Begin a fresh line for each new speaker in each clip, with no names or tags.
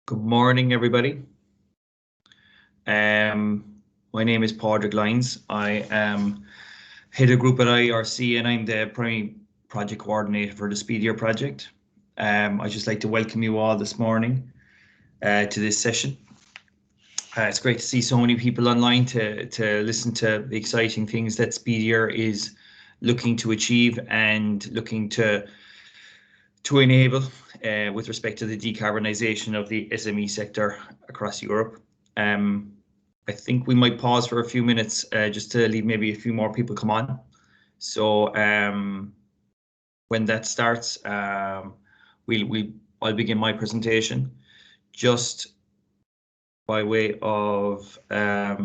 Good morning, everybody. My name is Padraig Lyons. I am head of group at IRC and I'm the primary project coordinator for the SPEEDIER project. I'd just like to welcome you all this morning to this session. It's great to see so many people online to listen to the exciting things that SPEEDIER is looking to achieve and looking to enable with respect to the decarbonisation of the SME sector across Europe. I think we might pause for a few minutes just to leave maybe a few more people come on. So when that starts, I'll begin my presentation. Just by way of a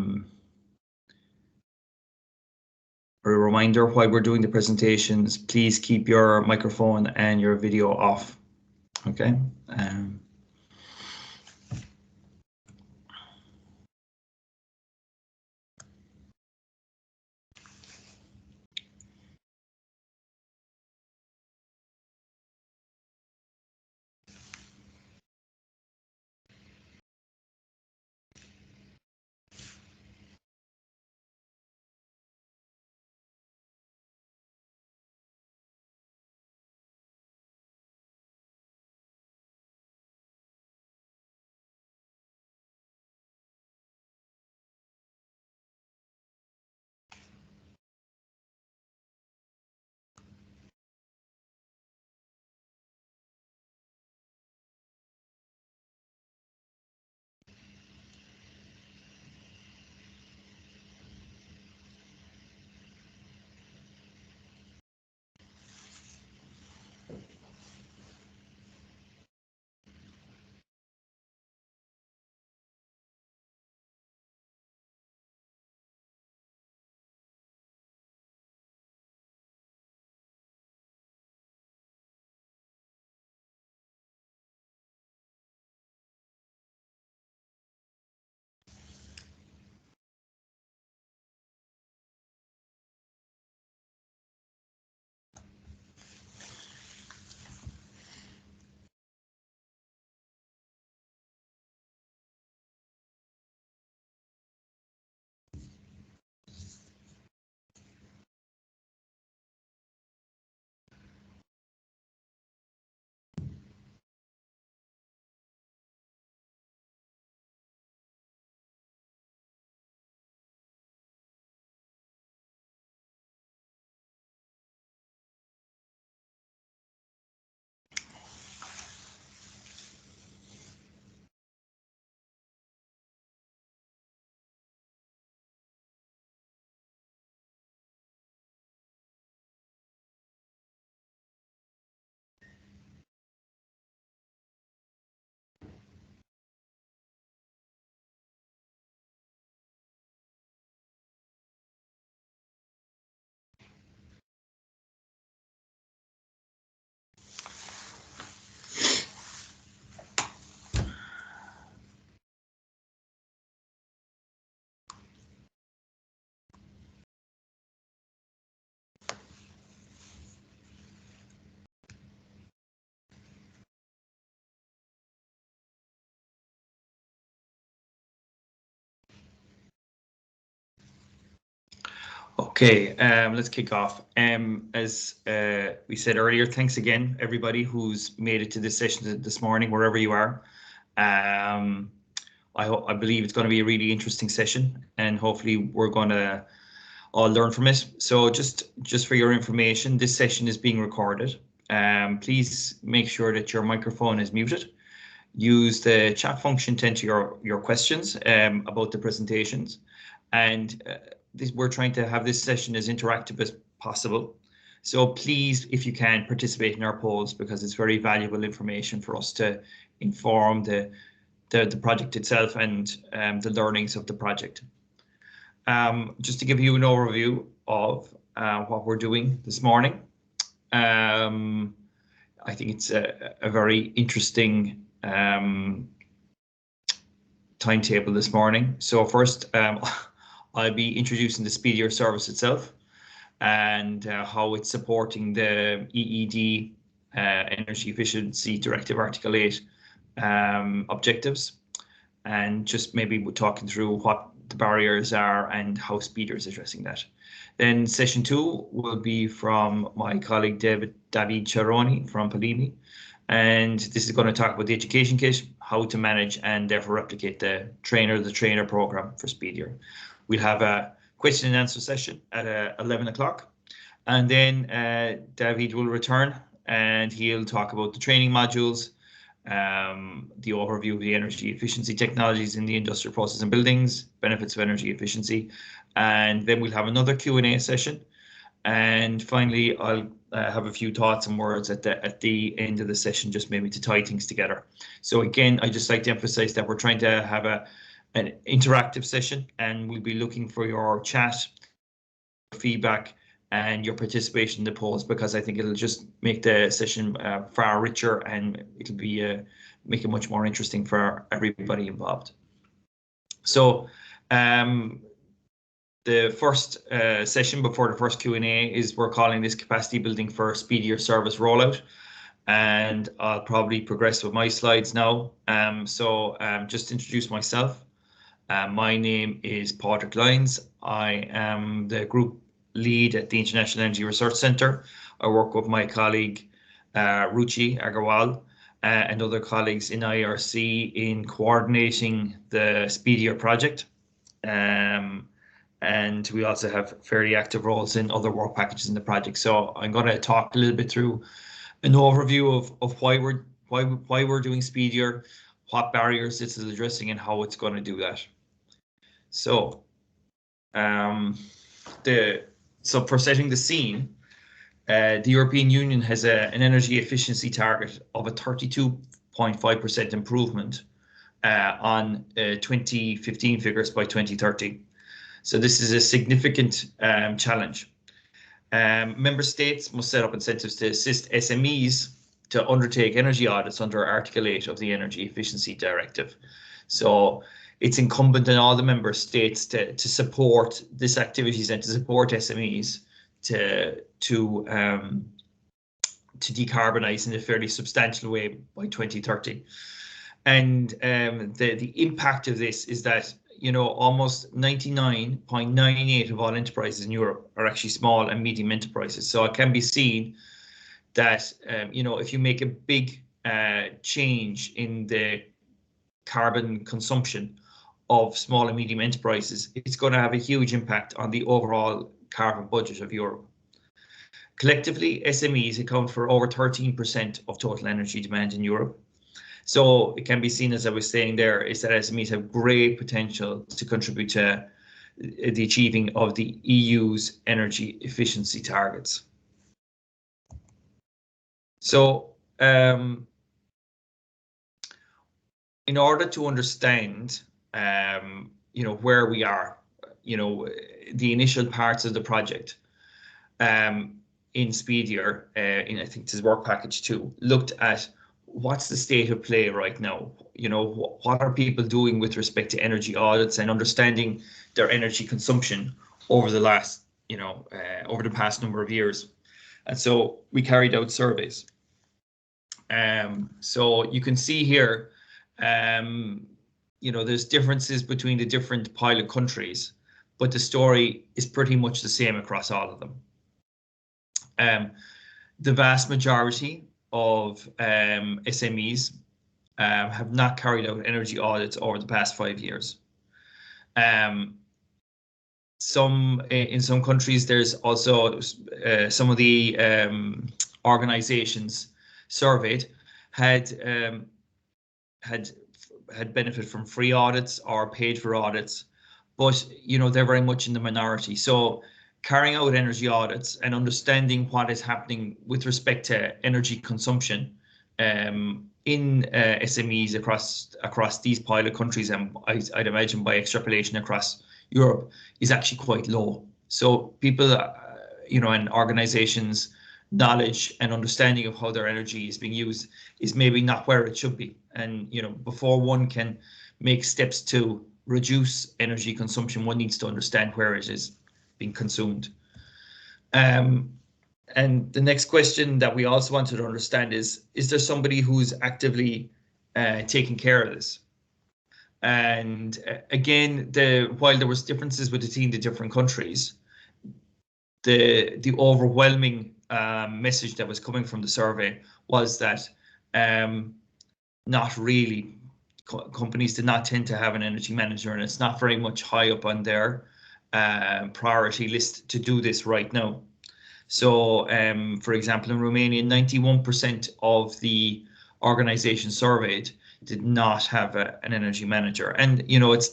reminder, while we're doing the presentations, please keep your microphone and your video off. Okay. Okay, let's kick off. As we said earlier, thanks again, everybody who's made it to this session this morning, wherever you are. I believe it's going to be a really interesting session, and hopefully we're going to all learn from it. So just for your information, this session is being recorded. Please make sure that your microphone is muted. Use the chat function to enter your questions about the presentations, and we're trying to have this session as interactive as possible. So please, if you can, participate in our polls, because it's very valuable information for us to inform the project itself and the learnings of the project. Just to give you an overview of what we're doing this morning. I think it's a very interesting timetable this morning. So first, I'll be introducing the SPEEDIER service itself and how it's supporting the EED Energy Efficiency Directive Article 8 objectives, and just maybe we're talking through what the barriers are and how SPEEDIER is addressing that. Then session 2 will be from my colleague David Charoni from Polimi, and this is going to talk about the education kit, how to manage and therefore replicate the trainer program for SPEEDIER. We'll have a question and answer session at 11 o'clock, and then David will return and he'll talk about the training modules, the overview of the energy efficiency technologies in the industrial process and buildings, benefits of energy efficiency, and then we'll have another Q&A session. And finally, I'll have a few thoughts and words at the end of the session, just maybe to tie things together. So again, I just like to emphasize that we're trying to have an interactive session, and we'll be looking for your chat, feedback, and your participation in the polls, because I think it'll just make the session far richer, and it'll be make it much more interesting for everybody involved. So the first session before the first Q&A is we're calling this capacity building for SPEEDIER Service rollout, and I'll probably progress with my slides now. Just introduce myself. My name is Padraig Lyons. I am the group lead at the International Energy Research Centre. I work with my colleague Ruchi Agarwal and other colleagues in IRC in coordinating the SPEEDIER project. And we also have fairly active roles in other work packages in the project. So I'm going to talk a little bit through an overview of why we're doing SPEEDIER, what barriers this is addressing, and how it's going to do that. So for setting the scene, the European Union has an energy efficiency target of a 32.5% improvement on 2015 figures by 2030. So this is a significant challenge. Member states must set up incentives to assist SMEs to undertake energy audits under Article 8 of the Energy Efficiency Directive. So it's incumbent on all the member states to support this activities and to support SMEs to decarbonize in a fairly substantial way by 2030. And the impact of this is that, you know, almost 99.98% of all enterprises in Europe are actually small and medium enterprises. So it can be seen that, you know, if you make a big change in the carbon consumption of small and medium enterprises, it's going to have a huge impact on the overall carbon budget of Europe. Collectively, SMEs account for over 13% of total energy demand in Europe. So it can be seen, as I was saying there, is that SMEs have great potential to contribute to the achieving of the EU's energy efficiency targets. So in order to understand you know, where we are, you know, the initial parts of the project in SPEEDIER, I think this is work package 2, looked at what's the state of play right now. You know, what are people doing with respect to energy audits and understanding their energy consumption over the last, you know, over the past number of years. And so we carried out surveys. So you can see here, you know, there's differences between the different pilot countries, but the story is pretty much the same across all of them. The vast majority of SMEs have not carried out energy audits over the past 5 years. In some countries, there's also some of the organizations surveyed had benefit from free audits or paid for audits, but you know, they're very much in the minority. So carrying out energy audits and understanding what is happening with respect to energy consumption in SMEs across these pilot countries, and I'd imagine by extrapolation across Europe, is actually quite low. So people, you know, and organizations' knowledge and understanding of how their energy is being used is maybe not where it should be. And you know, before one can make steps to reduce energy consumption, one needs to understand where it is being consumed. And the next question that we also wanted to understand is there somebody who's actively taking care of this. And again, while there was differences between the different countries, the overwhelming message that was coming from the survey was that not really, companies did not tend to have an energy manager, and it's not very much high up on their priority list to do this right now. So, for example, in Romania, 91% of the organizations surveyed did not have an energy manager. And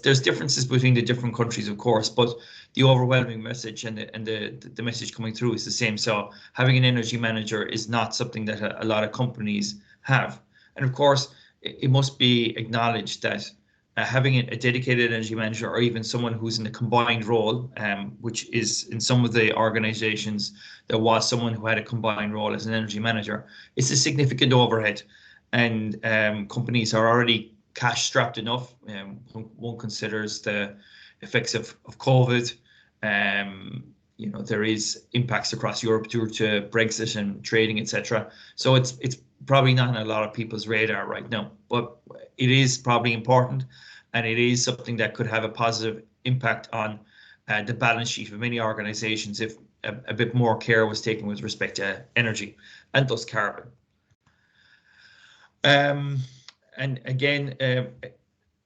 there's differences between the different countries, of course, but the overwhelming message and the message coming through is the same. So having an energy manager is not something that a lot of companies have. And of course, it must be acknowledged that having a dedicated energy manager, or even someone who's in a combined role, which is in some of the organizations, there was someone who had a combined role as an energy manager, it's a significant overhead. And companies are already cash strapped enough. One considers the effects of COVID. There is impacts across Europe due to Brexit and trading, etc. So it's probably not on a lot of people's radar right now, but it is probably important, and it is something that could have a positive impact on the balance sheet of many organizations if a bit more care was taken with respect to energy and thus carbon. And again,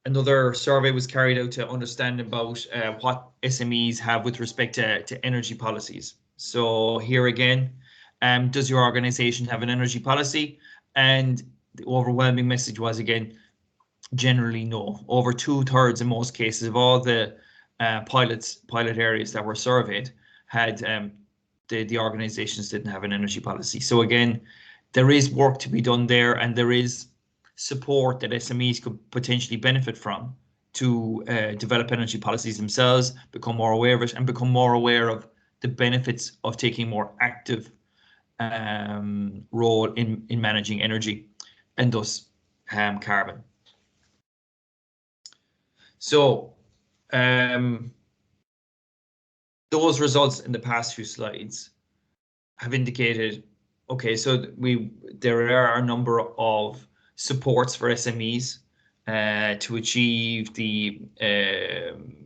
another survey was carried out to understand about what SMEs have with respect to energy policies. So here again, does your organization have an energy policy? And the overwhelming message was, again, generally no. Over 2/3 in most cases of all the pilot areas that were surveyed had the organizations didn't have an energy policy. So again, there is work to be done there, and there is support that SMEs could potentially benefit from to develop energy policies themselves, become more aware of it, and become more aware of the benefits of taking more active role in managing energy and thus carbon. So those results in the past few slides have indicated, okay, so there are a number of supports for SMEs to achieve the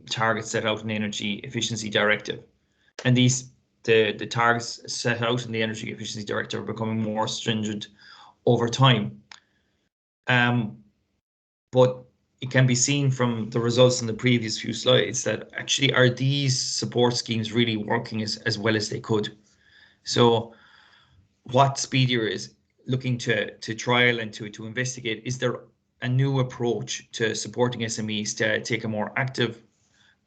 targets set out in the Energy Efficiency Directive, and the targets set out in the Energy Efficiency Directive are becoming more stringent over time. But it can be seen from the results in the previous few slides that actually are these support schemes really working as well as they could. So what SPEEDIER is looking to trial and to investigate, is there a new approach to supporting SMEs to take a more active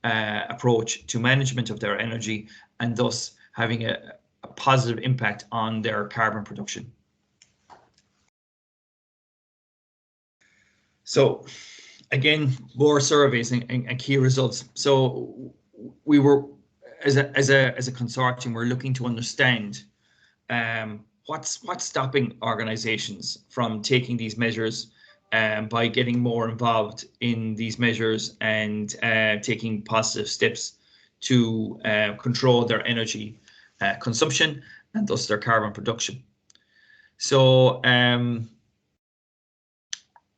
approach to management of their energy, and thus having a positive impact on their carbon production. So again, more surveys and key results. So we were, as a consortium, we're looking to understand what's stopping organizations from taking these measures by getting more involved in these measures and taking positive steps to control their energy consumption and thus their carbon production. So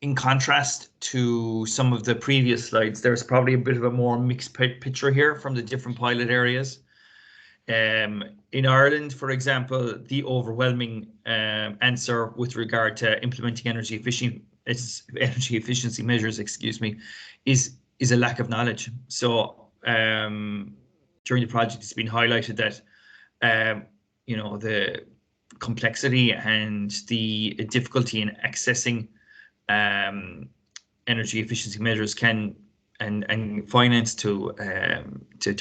in contrast to some of the previous slides, there's probably a bit of a more mixed picture here from the different pilot areas. In Ireland, for example, the overwhelming answer with regard to implementing energy efficiency measures, is a lack of knowledge. So during the project, it's been highlighted that the complexity and the difficulty in accessing energy efficiency measures and finance to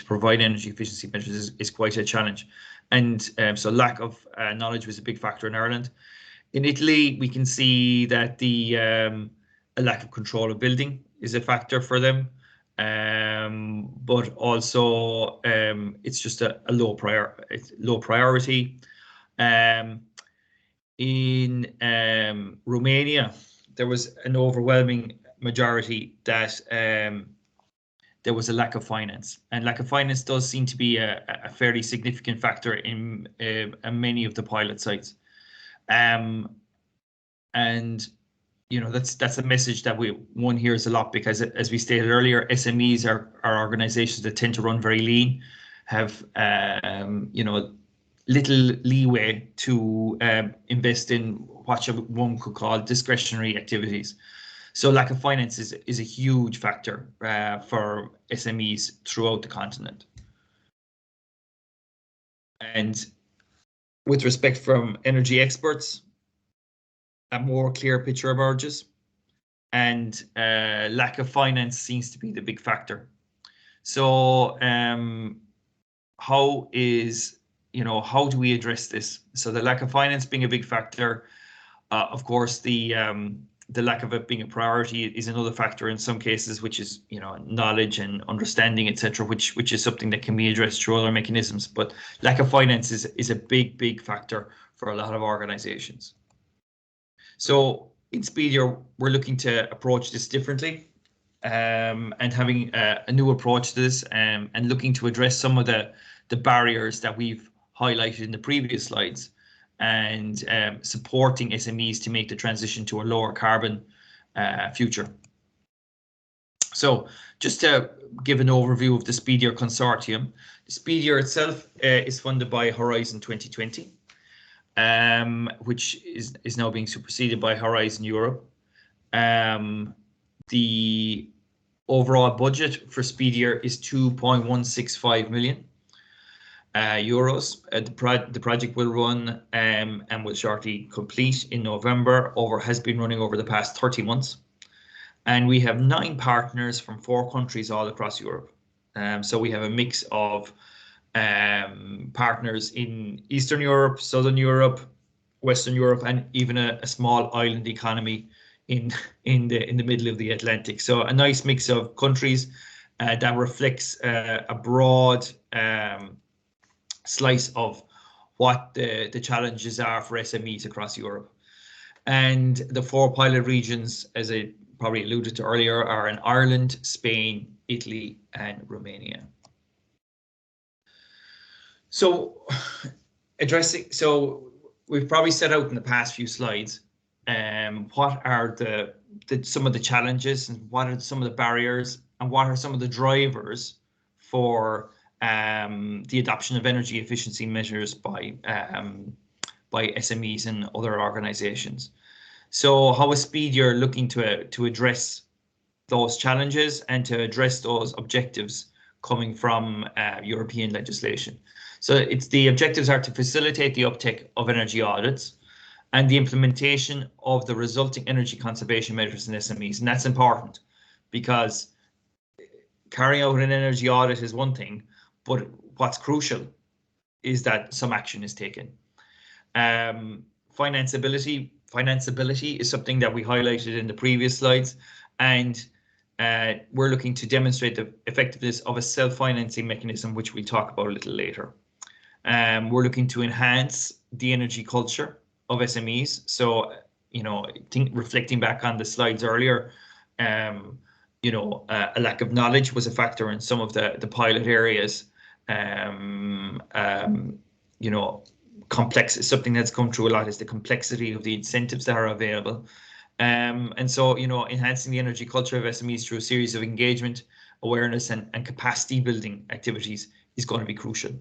provide energy efficiency measures is quite a challenge, and so lack of knowledge was a big factor in Ireland. In Italy, we can see that a lack of control of building is a factor for them, but also it's just a low priority. In Romania, there was an overwhelming majority that there was a lack of finance, and lack of finance does seem to be a fairly significant factor in many of the pilot sites. And that's a message that one hears a lot, because as we stated earlier, SMEs are organizations that tend to run very lean, have little leeway to invest in what one could call discretionary activities. So lack of finance is a huge factor for SMEs throughout the continent. And with respect from energy experts, a more clear picture emerges, and lack of finance seems to be the big factor. So how do we address this? So the lack of finance being a big factor, of course, the lack of it being a priority is another factor in some cases, which is knowledge and understanding, etc., which is something that can be addressed through other mechanisms. But lack of finance is a big factor for a lot of organizations. So in SPEEDIER, we're looking to approach this differently, and having a new approach to this, and looking to address some of the barriers that we've highlighted in the previous slides, and supporting SMEs to make the transition to a lower carbon future. So just to give an overview of the SPEEDIER consortium, the SPEEDIER itself is funded by Horizon 2020. Which is now being superseded by Horizon Europe. The overall budget for SPEEDIER is 2.165 million euros. The project will run and will shortly complete in November. Has been running over the past 30 months. And we have 9 partners from 4 countries all across Europe. So we have a mix of partners in Eastern Europe, Southern Europe, Western Europe, and even a small island economy in the middle of the Atlantic. So a nice mix of countries that reflects a broad slice of what the challenges are for SMEs across Europe. And the 4 pilot regions, as I probably alluded to earlier, are in Ireland, Spain, Italy, and Romania. So we've probably set out in the past few slides what are some of the challenges, and what are some of the barriers, and what are some of the drivers for the adoption of energy efficiency measures by SMEs and other organizations. So how is SPEEDIER looking to address those challenges and to address those objectives coming from European legislation? So the objectives are to facilitate the uptake of energy audits and the implementation of the resulting energy conservation measures in SMEs. And that's important, because carrying out an energy audit is one thing, but what's crucial is that some action is taken. Financeability is something that we highlighted in the previous slides, and we're looking to demonstrate the effectiveness of a self-financing mechanism, which we'll talk about a little later. We're looking to enhance the energy culture of SMEs. So, reflecting back on the slides earlier, a lack of knowledge was a factor in some of the pilot areas. Complex is something that's come through a lot, is the complexity of the incentives that are available. And so, enhancing the energy culture of SMEs through a series of engagement, awareness, and capacity building activities is going to be crucial.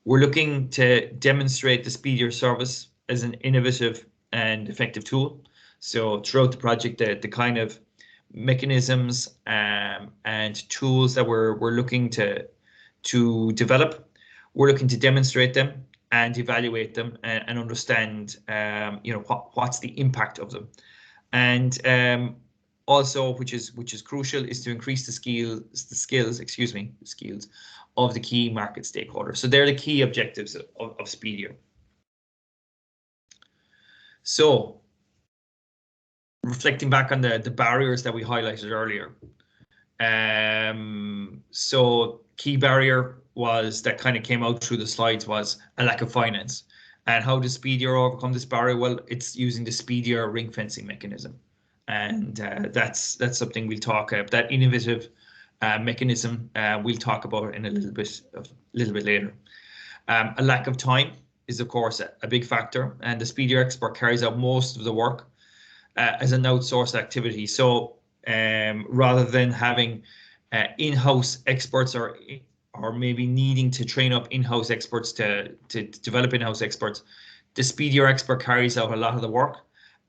We're looking to demonstrate the SPEEDIER service as an innovative and effective tool. So throughout the project, the kind of mechanisms and tools that we're looking to develop, we're looking to demonstrate them and evaluate them and understand, what's the impact of them. And also, which is crucial, is to increase the skills of the key market stakeholders. So they're the key objectives of SPEEDIER. So reflecting back on the barriers that we highlighted earlier. So key barrier that kind of came out through the slides was a lack of finance. And how does SPEEDIER overcome this barrier? Well, it's using the SPEEDIER ring fencing mechanism. And that's something we'll talk about. That innovative mechanism we'll talk about in a little bit later. A lack of time is, of course, a big factor, and the SPEEDIER expert carries out most of the work. as an outsourced activity. So rather than having in-house experts or maybe needing to train up in-house experts to develop in-house experts, the SPEEDIER expert carries out a lot of the work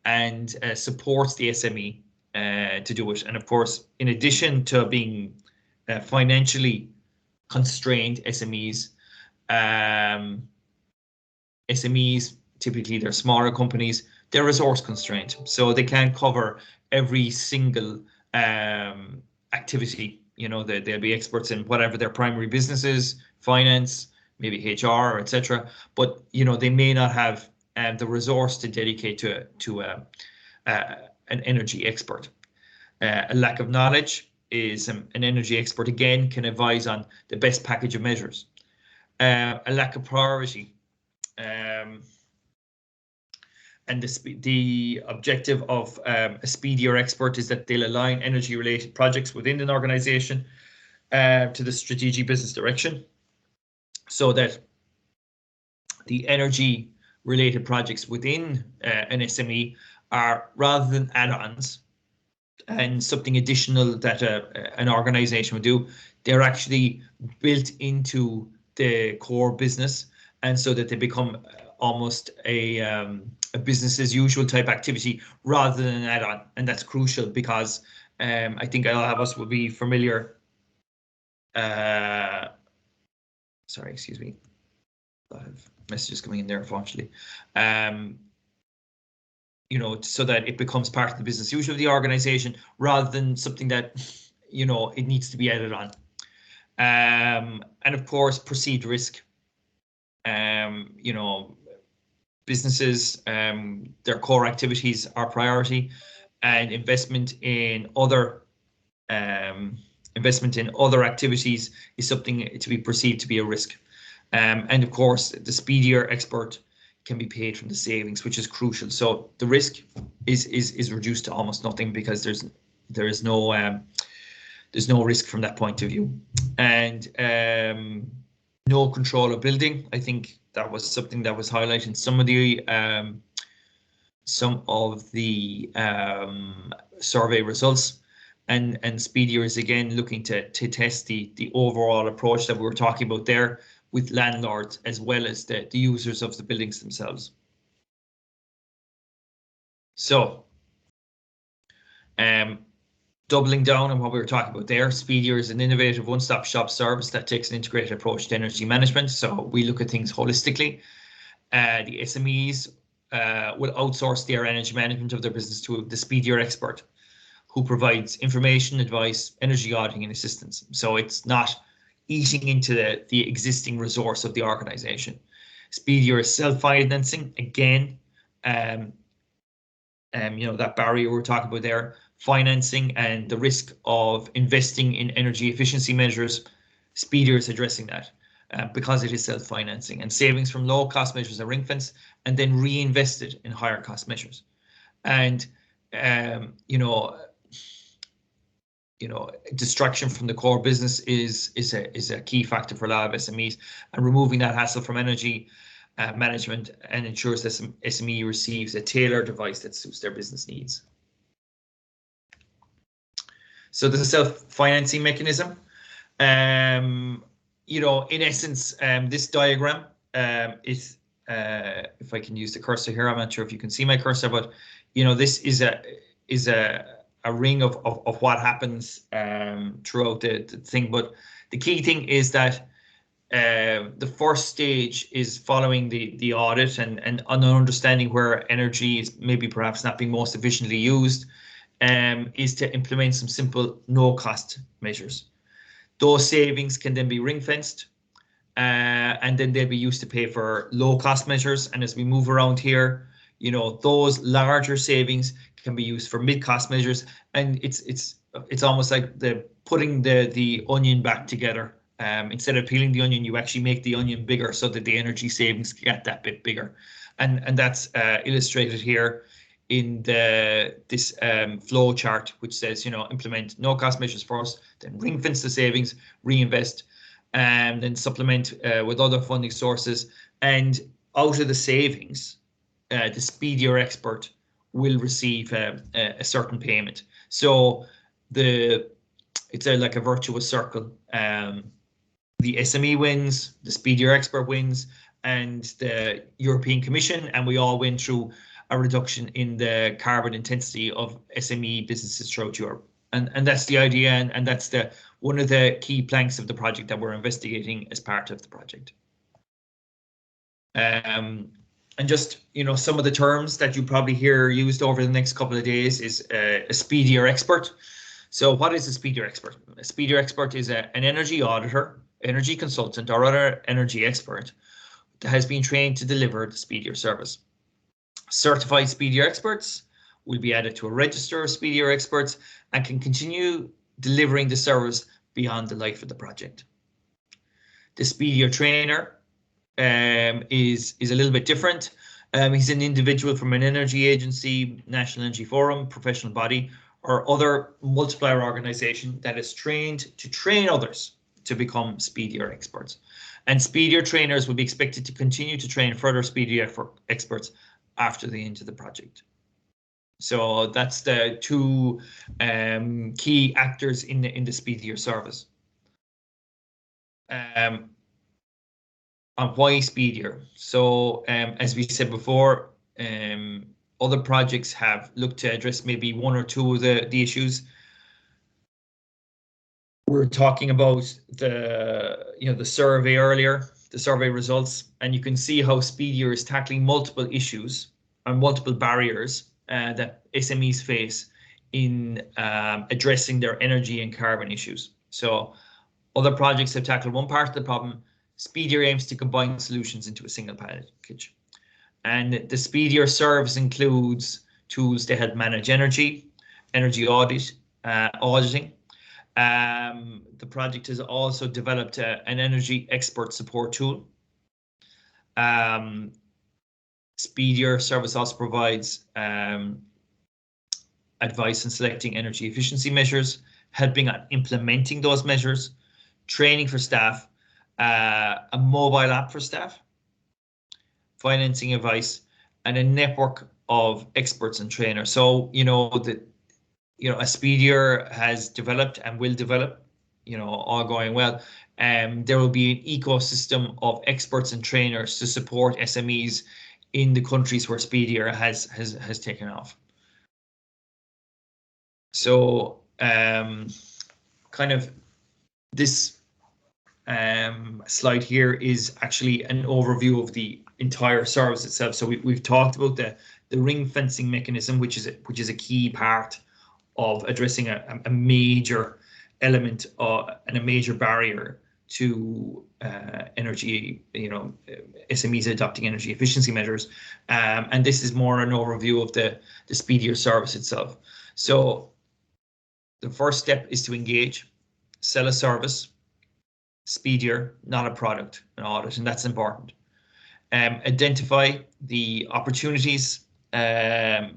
and supports the SME to do it. And of course, in addition to being financially constrained, SMEs, typically they're smaller companies, they're resource constrained. So they can't cover every single activity. You know, they'll be experts in whatever their primary business is, finance, maybe HR, etc. But, you know, they may not have the resource to dedicate to an energy expert. A lack of knowledge is an energy expert, again, can advise on the best package of measures. A lack of priority. And the objective of a SPEEDIER expert is that they'll align energy-related projects within an organization to the strategic business direction, so that the energy-related projects within an SME are, rather than add-ons and something additional that an organization would do, they're actually built into the core business, and so that they become almost a business as usual type activity rather than an add-on. And that's crucial because I think a lot of us will be familiar. Sorry, excuse me. A lot of messages coming in there, unfortunately. You know, so that it becomes part of the business usual of the organization rather than something that, you know, it needs to be added on. And of course, perceived risk. You know, businesses, their core activities are priority, and investment in other activities is something to be perceived to be a risk. And of course, the SPEEDIER expert can be paid from the savings, which is crucial. So the risk is reduced to almost nothing because there is no risk from that point of view. And no control of building. I think that was something that was highlighted in some of the survey results. And SPEEDIER is again looking to test the overall approach that we were talking about there with landlords as well as the users of the buildings themselves. So, doubling down on what we were talking about there, SPEEDIER is an innovative one-stop shop service that takes an integrated approach to energy management. So we look at things holistically. The SMEs will outsource their energy management of their business to the SPEEDIER expert, who provides information, advice, energy auditing, and assistance. So it's not eating into the existing resource of the organization. SPEEDIER is self-financing, again, you know, that barrier we're talking about there, financing and the risk of investing in energy efficiency measures. SPEEDIER is addressing that because it is self-financing, and savings from low-cost measures are ring-fenced and then reinvested in higher-cost measures. And you know, distraction from the core business is a key factor for a lot of SMEs, and removing that hassle from energy management and ensures that SME receives a tailored advice that suits their business needs. So there's a self-financing mechanism. You know, in essence, this diagram is, if I can use the cursor here, I'm not sure if you can see my cursor, but you know, this is a ring of what happens throughout the thing. But the key thing is that the first stage is following the audit and understanding where energy is maybe perhaps not being most efficiently used, is to implement some simple no-cost measures. Those savings can then be ring-fenced, and then they'll be used to pay for low-cost measures. And as we move around here, you know, those larger savings can be used for mid-cost measures, and it's almost like putting the onion back together. Instead of peeling the onion, you actually make the onion bigger so that the energy savings get that bit bigger, and that's illustrated here in this flow chart, which says, you know, implement no-cost measures first, then ring-fence the savings, reinvest, and then supplement with other funding sources. And out of the savings, the SPEEDIER expert will receive a certain payment. So it's like a virtuous circle. The SME wins, the SPEEDIER expert wins, and the European Commission, and we all win through a reduction in the carbon intensity of SME businesses throughout Europe. And that's the idea, and that's one of the key planks of the project that we're investigating as part of the project. And just, some of the terms that you probably hear used over the next couple of days is a SPEEDIER expert. So what is a SPEEDIER expert? A SPEEDIER expert is an energy auditor, energy consultant, or other energy expert that has been trained to deliver the SPEEDIER service. Certified SPEEDIER experts will be added to a register of SPEEDIER experts and can continue delivering the service beyond the life of the project. The SPEEDIER trainer is a little bit different. He's an individual from an energy agency, National Energy Forum, professional body, or other multiplier organization that is trained to train others to become SPEEDIER experts. And SPEEDIER trainers will be expected to continue to train further SPEEDIER experts after the end of the project. So that's the two key actors in the SPEEDIER service. And why SPEEDIER? So as we said before, other projects have looked to address maybe one or two of the issues. We're talking about the survey earlier, the survey results, and you can see how SPEEDIER is tackling multiple issues and multiple barriers that SMEs face in addressing their energy and carbon issues. So other projects have tackled one part of the problem. SPEEDIER aims to combine solutions into a single package. And the SPEEDIER service includes tools to help manage EneRgy Audit, auditing. The project has also developed an energy expert support tool. SPEEDIER service also provides advice in selecting energy efficiency measures, helping on implementing those measures, training for staff, a mobile app for staff, financing advice, and a network of experts and trainers. So, a SPEEDIER has developed and will develop, all going well. There will be an ecosystem of experts and trainers to support SMEs in the countries where SPEEDIER has taken off. So, kind of this slide here is actually an overview of the entire service itself. So we've talked about the ring fencing mechanism, which is a key part of addressing a major element and a major barrier to energy, SMEs adopting energy efficiency measures. And this is more an overview of the SPEEDIER service itself. So the first step is to engage, sell a service, SPEEDIER, not a product, an audit, and that's important. Identify the opportunities and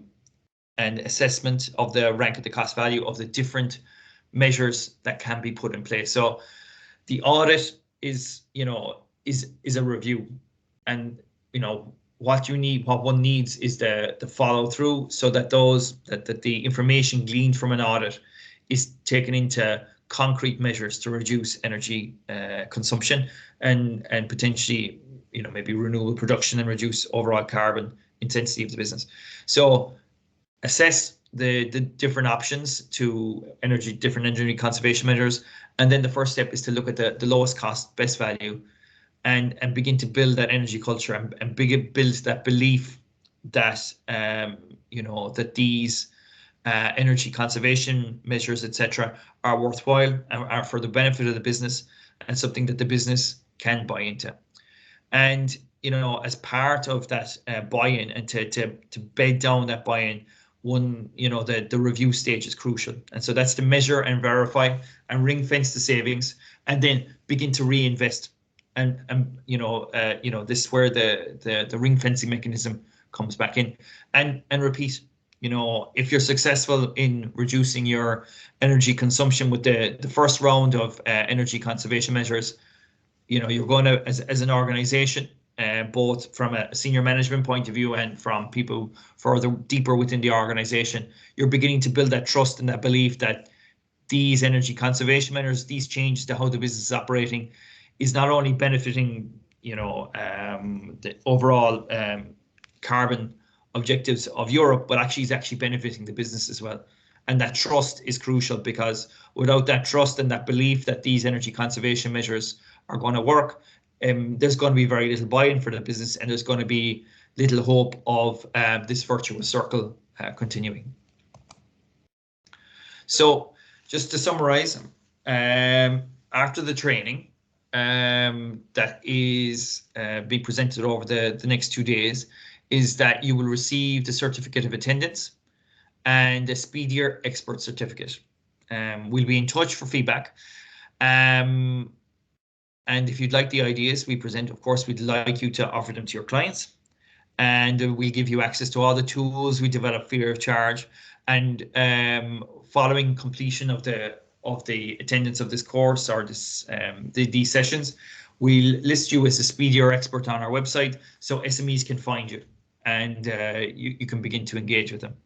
assessment of the rank of the cost value of the different measures that can be put in place. So the audit is a review, and what one needs is the follow through, so that the information gleaned from an audit is taken into concrete measures to reduce energy consumption and potentially maybe renewable production and reduce overall carbon intensity of the business. So assess the different options to different energy conservation measures, and then the first step is to look at the lowest cost, best value, and begin to build that energy culture and build that belief that that these energy conservation measures, etc., are worthwhile and are for the benefit of the business and something that the business can buy into. And as part of that buy-in and to bed down that buy-in, the review stage is crucial. And so that's to measure and verify and ring fence the savings, and then begin to reinvest. And this is where the ring fencing mechanism comes back in, and repeat. If you're successful in reducing your energy consumption with the first round of energy conservation measures, you're going to, as an organization, both from a senior management point of view and from people further deeper within the organization. You're beginning to build that trust and that belief that these energy conservation measures, these changes to how the business is operating, is not only benefiting, the overall carbon objectives of Europe, but actually is actually benefiting the business as well. And that trust is crucial, because without that trust and that belief that these energy conservation measures are going to work, there's going to be very little buy-in for the business, and there's going to be little hope of this virtuous circle continuing. So just to summarize, after the training that is being presented over the next 2 days, is that you will receive the certificate of attendance and a SPEEDIER expert certificate. We'll be in touch for feedback. And if you'd like the ideas we present, of course, we'd like you to offer them to your clients. And we'll give you access to all the tools we develop free of charge. And following completion of the attendance of this course or these sessions, we'll list you as a SPEEDIER expert on our website, so SMEs can find you and you can begin to engage with them.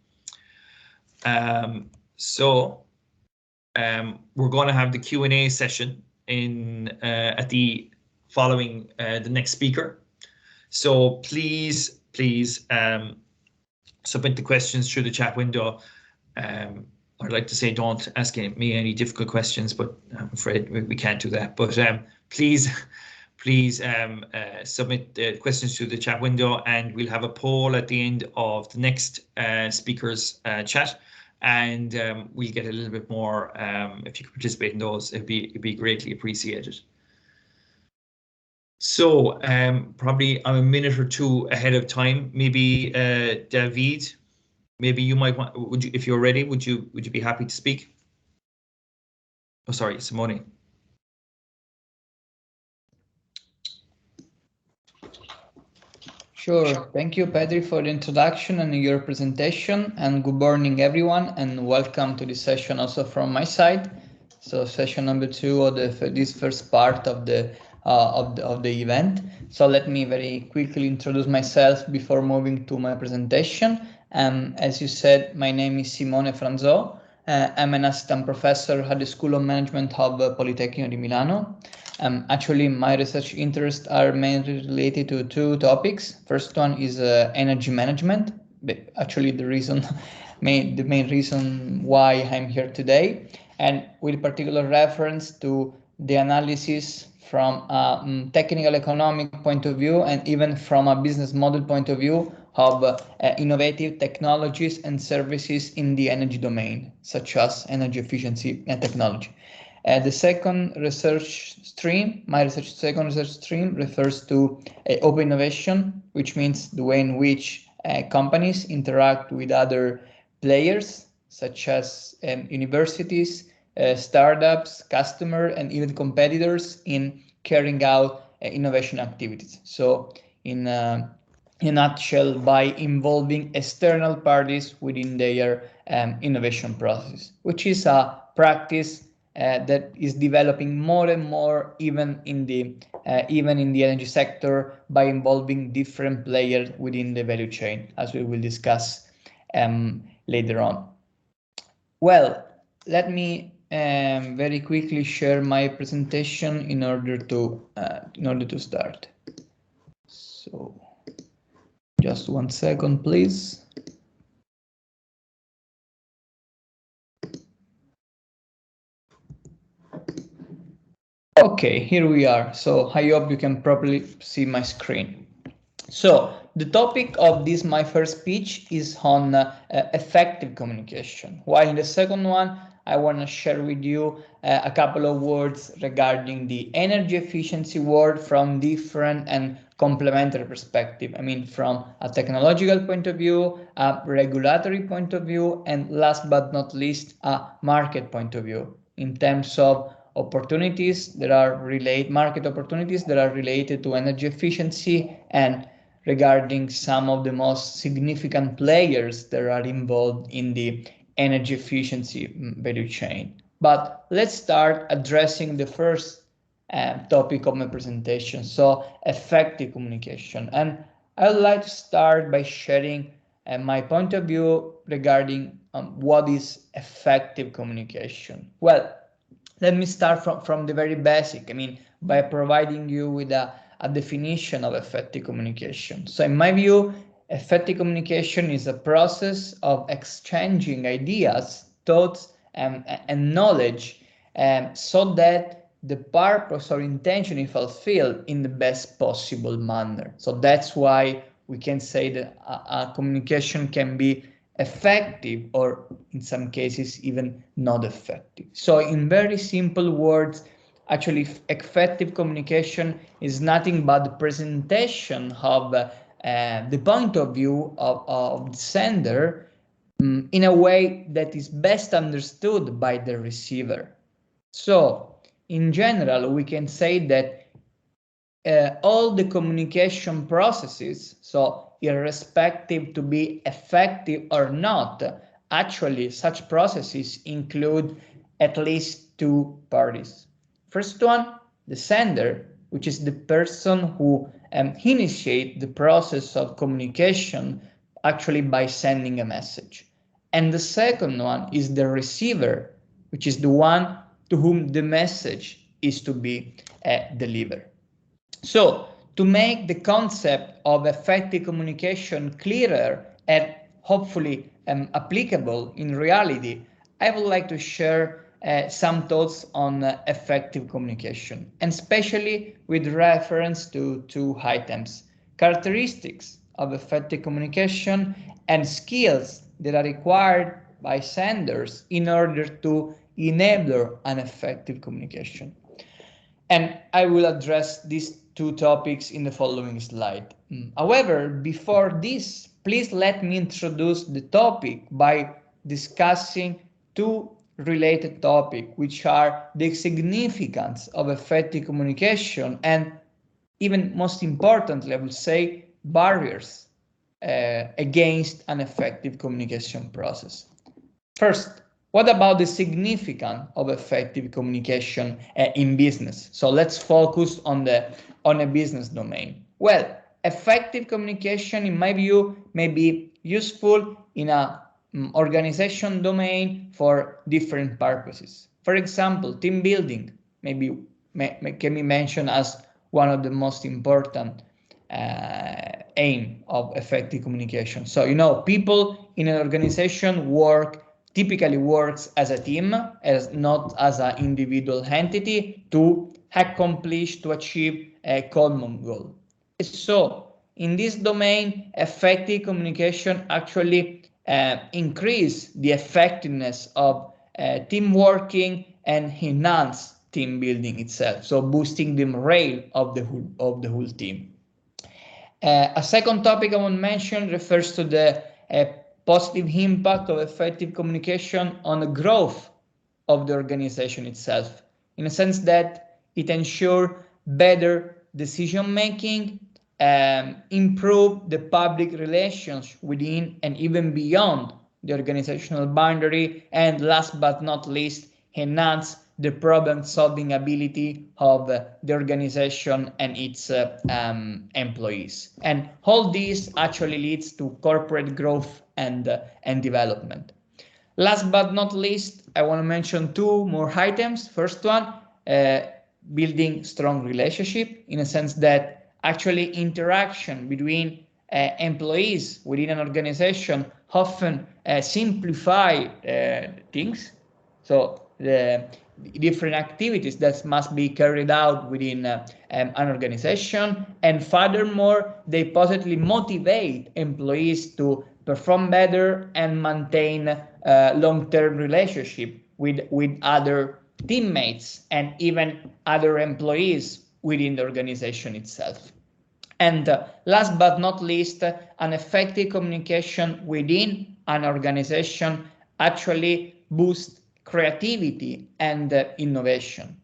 We're going to have the Q&A session at the following the next speaker. So please submit the questions through the chat window. I'd like to say don't ask me any difficult questions, but I'm afraid we can't do that. But please submit the questions through the chat window, and we'll have a poll at the end of the next speaker's chat, and we'll get a little bit more. If you could participate in those, it'd be greatly appreciated. So probably I'm a minute or two ahead of time. Maybe David, maybe you might want. Would you, if you're ready, would you be happy to speak? Oh, sorry, Simone.
Sure. Thank you, Pedri, for the introduction and your presentation. And good morning, everyone, and welcome to this session also from my side. So session number 2 of this first part of the event. So let me very quickly introduce myself before moving to my presentation. As you said, my name is Simone Franzò. I'm an assistant professor at the School of Management of Politecnico di Milano. Actually, my research interests are mainly related to 2 topics. First one is energy management. Actually, the main reason why I'm here today, and with particular reference to the analysis from a technical economic point of view and even from a business model point of view of innovative technologies and services in the energy domain, such as energy efficiency and technology. The second research stream, second research stream refers to open innovation, which means the way in which companies interact with other players, such as universities, startups, customers, and even competitors in carrying out innovation activities. So in a nutshell, by involving external parties within their innovation process, which is a practice that is developing more and more, even in the energy sector, by involving different players within the value chain, as we will discuss later on. Well, let me very quickly share my presentation in order to start. So, just 1 second, please. Okay, here we are. So I hope you can properly see my screen. So the topic of this, my first speech, is on effective communication, while in the second one, I want to share with you a couple of words regarding the energy efficiency world from different and complementary perspective. I mean, from a technological point of view, a regulatory point of view, and last but not least, a market point of view, in terms of opportunities that are market opportunities that are related to energy efficiency, and regarding some of the most significant players that are involved in the energy efficiency value chain. But let's start addressing the first topic of my presentation, so effective communication. And I would like to start by sharing my point of view regarding what is effective communication. Well, let me start from the very basic, I mean, by providing you with a definition of effective communication. So in my view, effective communication is a process of exchanging ideas, thoughts, and knowledge so that the purpose or intention is fulfilled in the best possible manner. So that's why we can say that a communication can be effective or in some cases even not effective. So in very simple words, actually effective communication is nothing but the presentation of the point of view of the sender in a way that is best understood by the receiver. So in general, we can say that all the communication processes, so irrespective to be effective or not, actually such processes include at least two parties. First one, the sender, which is the person who initiates the process of communication actually by sending a message. And the second one is the receiver, which is the one to whom the message is to be delivered. So to make the concept of effective communication clearer and hopefully applicable in reality, I would like to share some thoughts on effective communication, and especially with reference to two items: characteristics of effective communication and skills that are required by senders in order to enable an effective communication. And I will address these two topics in the following slide. However, before this, please let me introduce the topic by discussing two related topics, which are the significance of effective communication and, even most importantly, I would say, barriers against an effective communication process. First, what about the significance of effective communication in business? So let's focus on a business domain. Well, effective communication, in my view, may be useful in a organization domain for different purposes. For example, team building can be mentioned as one of the most important aim of effective communication. So, people in an organization typically works as a team, as not as an individual entity to achieve a common goal. So in this domain, effective communication actually increase the effectiveness of team working and enhance team building itself, so boosting the morale of the whole team. A second topic I want to mention refers to the positive impact of effective communication on the growth of the organization itself, in a sense that it ensures better decision making, improve the public relations within and even beyond the organizational boundary, and last but not least, enhance the problem-solving ability of the organization and its employees. And all this actually leads to corporate growth and development. Last but not least, I want to mention two more items. First one, building strong relationship, in a sense that actually interaction between employees within an organization often simplify things. So the different activities that must be carried out within an organization, and furthermore, they positively motivate employees to perform better and maintain long-term relationship with other teammates and even other employees within the organization itself. And last but not least, an effective communication within an organization actually boosts creativity and innovation.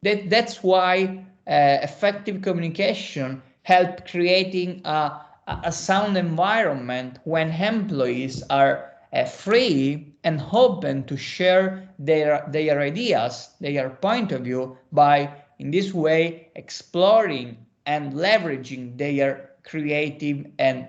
That's why effective communication helps creating a sound environment when employees are free and open to share their ideas, their point of view, by in this way exploring and leveraging their creative and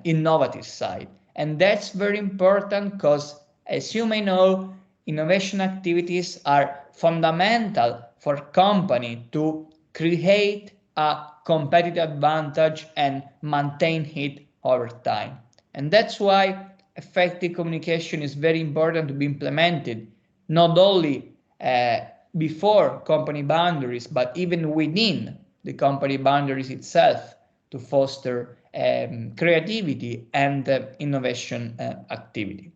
innovative side. And that's very important because, as you may know, innovation activities are fundamental for company to create a competitive advantage and maintain it over time. And that's why effective communication is very important to be implemented, not only before company boundaries, but even within the company boundaries itself, to foster creativity and innovation activity.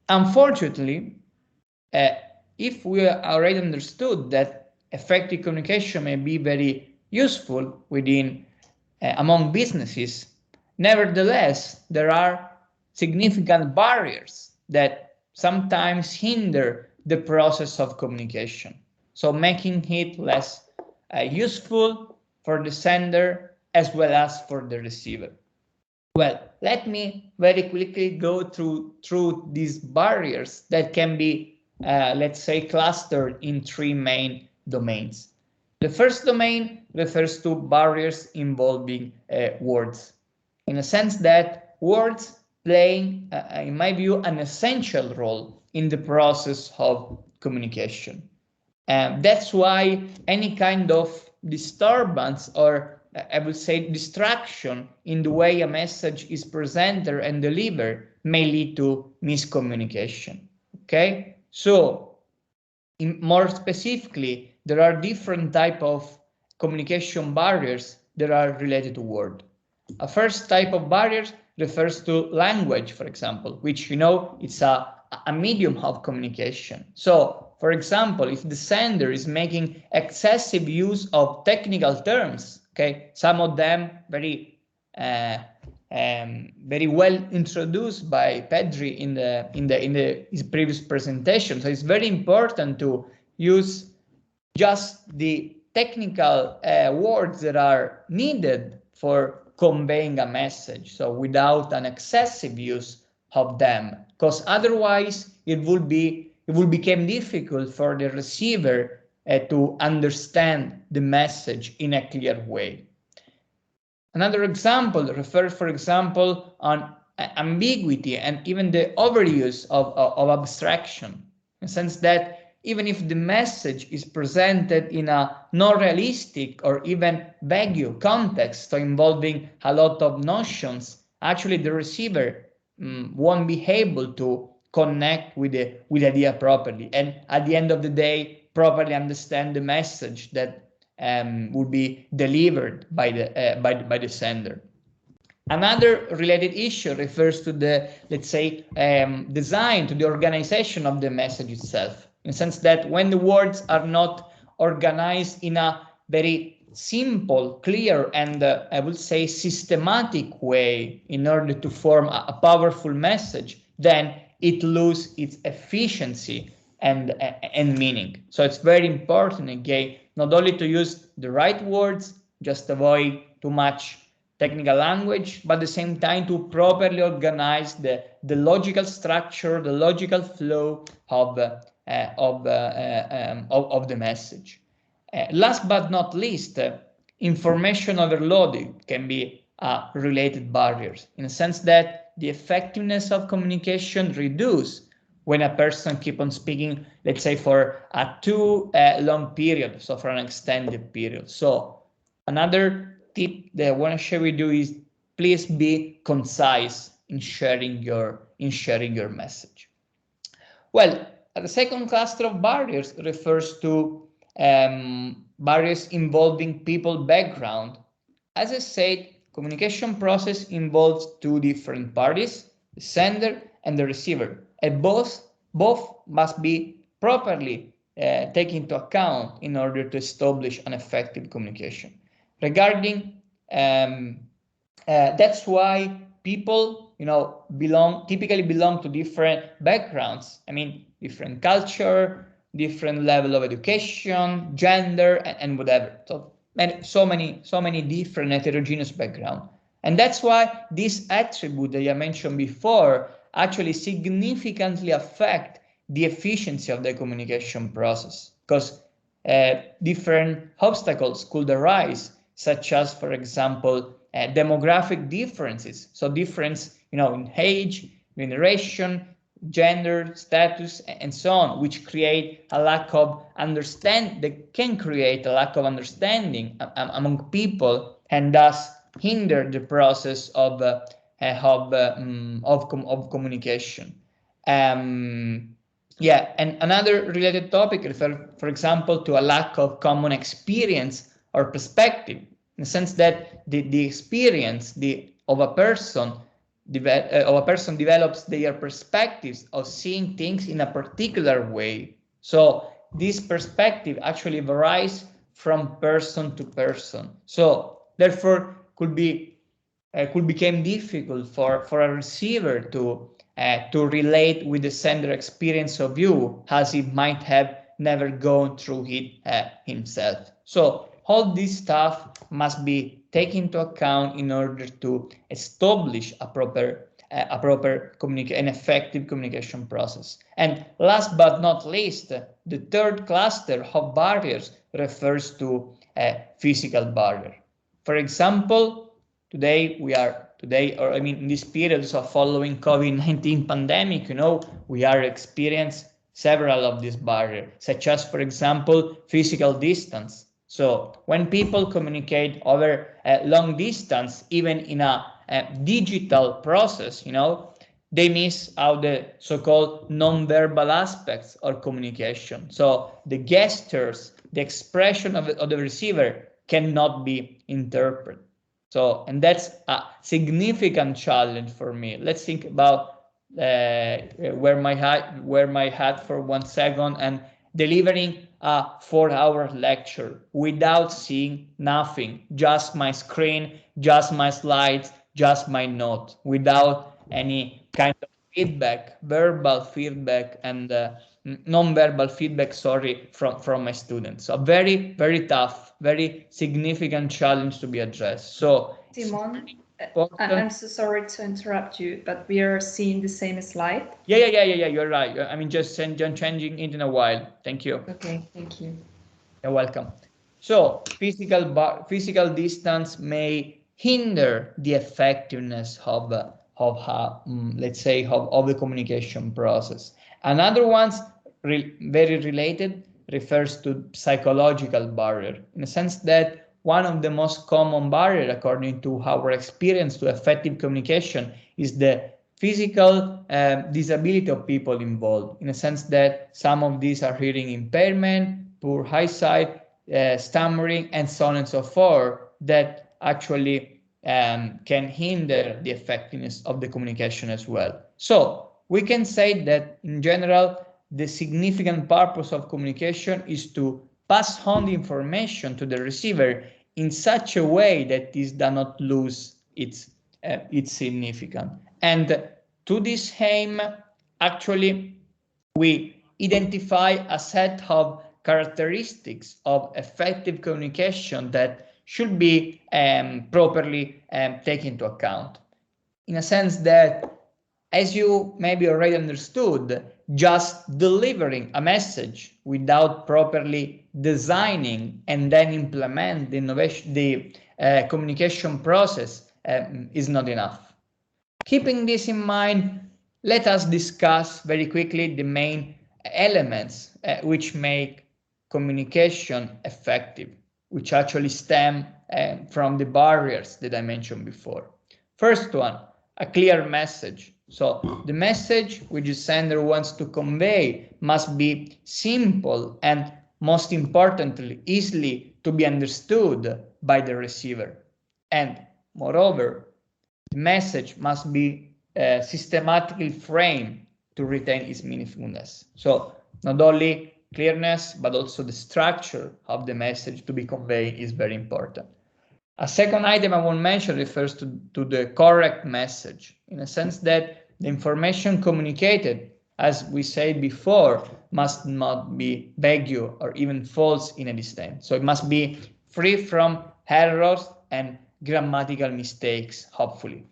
Unfortunately, if we already understood that effective communication may be very useful within among businesses, nevertheless, there are significant barriers that sometimes hinder the process of communication, so making it less useful for the sender as well as for the receiver. Well, let me very quickly go through these barriers that can be, let's say, clustered in three main domains. The first domain refers to barriers involving words, in a sense that words playing, in my view, an essential role in the process of communication. That's why any kind of disturbance, or I would say distraction, in the way a message is presented and delivered may lead to miscommunication. Okay, so more specifically, there are different types of communication barriers that are related to word. A first type of barriers refers to language, for example, which, you know, it's a medium of communication. So, for example, if the sender is making excessive use of technical terms, okay, some of them very well introduced by Pedri in his previous presentation. So it's very important to use just the technical words that are needed for conveying a message, so without an excessive use of them, because otherwise it will become difficult for the receiver to understand the message in a clear way. Another example refers, for example, on ambiguity and even the overuse of abstraction, in the sense that even if the message is presented in a non-realistic or even vague context, so involving a lot of notions, actually the receiver won't be able to connect with the idea properly, and at the end of the day, properly understand the message that will be delivered by the sender. Another related issue refers to the, let's say, design, to the organization of the message itself, in the sense that when the words are not organized in a very simple, clear, and I would say systematic way in order to form a powerful message, then it loses its efficiency and meaning. So it's very important, again, not only to use the right words, just avoid too much technical language, but at the same time to properly organize the logical structure, the logical flow of the message. Last but not least, information overloading can be related barriers, in the sense that the effectiveness of communication reduces when a person keeps on speaking, let's say, for a too long period, so for an extended period. So another tip that I want to share with you is please be concise in sharing your message. Well, the second cluster of barriers refers to barriers involving people background. As I said, communication process involves two different parties, the sender and the receiver, and both must be properly taken into account in order to establish an effective communication. Regarding that's why people, you know, typically belong to different backgrounds. I mean, different culture, different level of education, gender, and whatever. So many different heterogeneous backgrounds. And that's why this attribute that I mentioned before actually significantly affect the efficiency of the communication process. Because different obstacles could arise, such as, for example, demographic differences. So difference, in age, generation, gender, status, and so on, which create a lack of understanding, that can create a lack of understanding among people, and thus hinder the process of communication. Yeah, and another related topic refers, for example, to a lack of common experience or perspective, in the sense that the experience of a person develops their perspectives of seeing things in a particular way. So this perspective actually varies from person to person. So therefore, could become difficult for a receiver to relate with the sender experience of you, as he might have never gone through it himself. So all this stuff must be taken into account in order to establish a proper and effective communication process. And last but not least, the third cluster of barriers refers to physical barrier. For example, in this period of following COVID-19 pandemic, we are experiencing several of these barriers, such as, for example, physical distance. So when people communicate over long distance, even in a digital process, they miss out the so-called non-verbal aspects of communication. So the gestures, the expression of the receiver cannot be interpreted. So, and that's a significant challenge for me. Let's think about wear my hat for 1 second, and delivering a 4-hour lecture without seeing nothing, just my screen, just my slides, just my note, without any kind of feedback, verbal feedback and non-verbal feedback, from my students. So very, very tough, very significant challenge to be addressed. So
Simon, I'm so sorry to interrupt you, but we are seeing the same slide.
Yeah, you're right. I mean, just changing it in a while. Thank you.
Okay, thank you.
You're welcome. So physical distance may hinder the effectiveness of let's say of the communication process. Another one's very related refers to psychological barrier, in the sense that one of the most common barriers, according to our experience to effective communication, is the physical disability of people involved, in a sense that some of these are hearing impairment, poor eyesight, stammering, and so on and so forth, that actually can hinder the effectiveness of the communication as well. So we can say that in general, the significant purpose of communication is to pass on the information to the receiver in such a way that this does not lose its significance. And to this aim, actually, we identify a set of characteristics of effective communication that should be properly taken into account. In a sense that, as you maybe already understood, just delivering a message without properly designing and then implement the communication process is not enough. Keeping this in mind, let us discuss very quickly the main elements which make communication effective, which actually stem from the barriers that I mentioned before. First one, a clear message. So the message which the sender wants to convey must be simple and, most importantly, easily to be understood by the receiver. And moreover, the message must be systematically framed to retain its meaningfulness. So not only clearness, but also the structure of the message to be conveyed is very important. A second item I want to mention refers to the correct message, in a sense that the information communicated, as we said before, must not be vague or even false in any extent. So it must be free from errors and grammatical mistakes, hopefully.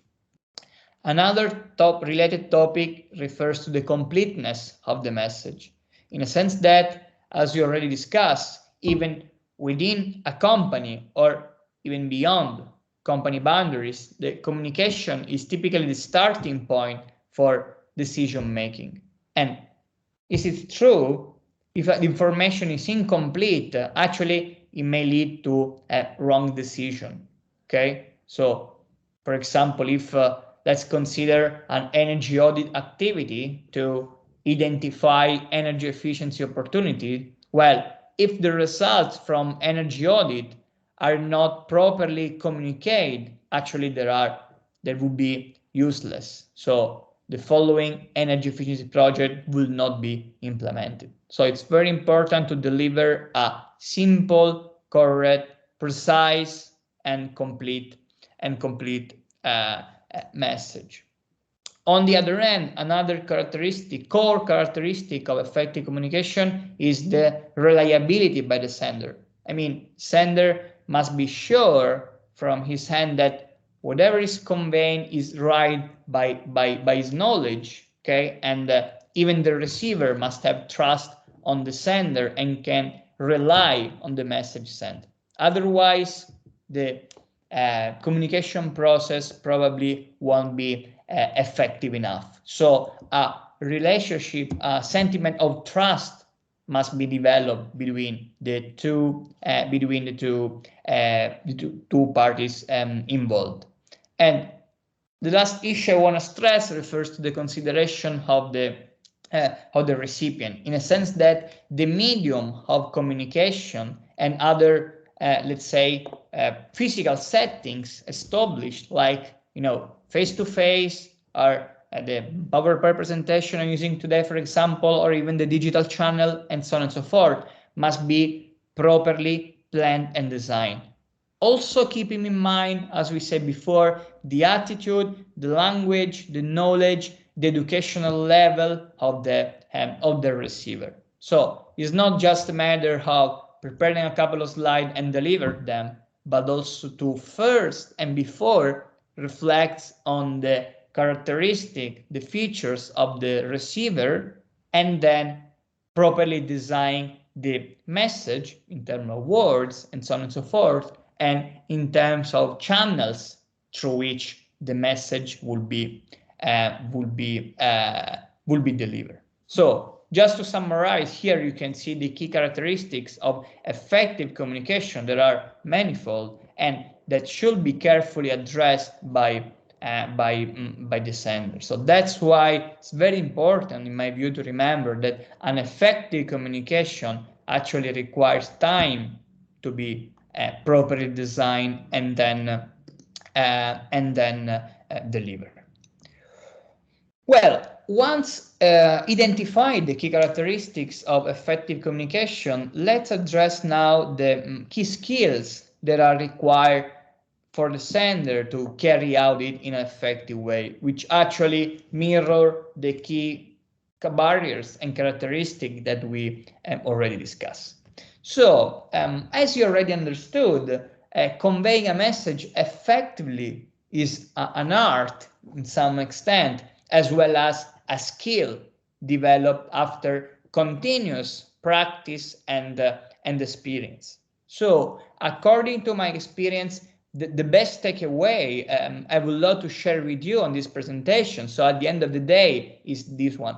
Another related topic refers to the completeness of the message, in a sense that, as we already discussed, even within a company or even beyond company boundaries, the communication is typically the starting point for decision making. And is it true? If the information is incomplete, actually it may lead to a wrong decision. Okay, so for example, if let's consider an energy audit activity to identify energy efficiency opportunity. Well, if the results from energy audit are not properly communicated, actually they would be useless. So the following energy efficiency project will not be implemented. So it's very important to deliver a simple, correct, precise, and complete message. On the other hand, another core characteristic of effective communication is the reliability by the sender. I mean, sender must be sure from his hand that whatever is conveyed is right by his knowledge, okay? And even the receiver must have trust on the sender and can rely on the message sent. Otherwise, the communication process probably won't be effective enough. So a relationship, a sentiment of trust must be developed between the two parties involved. And the last issue I want to stress refers to the consideration of the recipient, in a sense that the medium of communication and other let's say physical settings established, like face-to-face or the PowerPoint presentation I'm using today, for example, or even the digital channel and so on and so forth, must be properly planned and designed. Also keeping in mind, as we said before, the attitude, the language, the knowledge, the educational level of the receiver. So it's not just a matter of preparing a couple of slides and deliver them, but also to first and before reflect on the characteristic, the features of the receiver, and then properly design the message in terms of words and so on and so forth, and in terms of channels through which the message will be delivered. So just to summarize, here you can see the key characteristics of effective communication that are manifold and that should be carefully addressed by the sender. So that's why it's very important, in my view, to remember that an effective communication actually requires time to be properly designed and then delivered. Well, once identified the key characteristics of effective communication, let's address now the key skills that are required for the sender to carry out it in an effective way, which actually mirror the key barriers and characteristics that we already discussed. So, as you already understood, conveying a message effectively is an art in some extent, as well as a skill developed after continuous practice and experience. So, according to my experience, the best takeaway I would love to share with you on this presentation, so at the end of the day, is this one.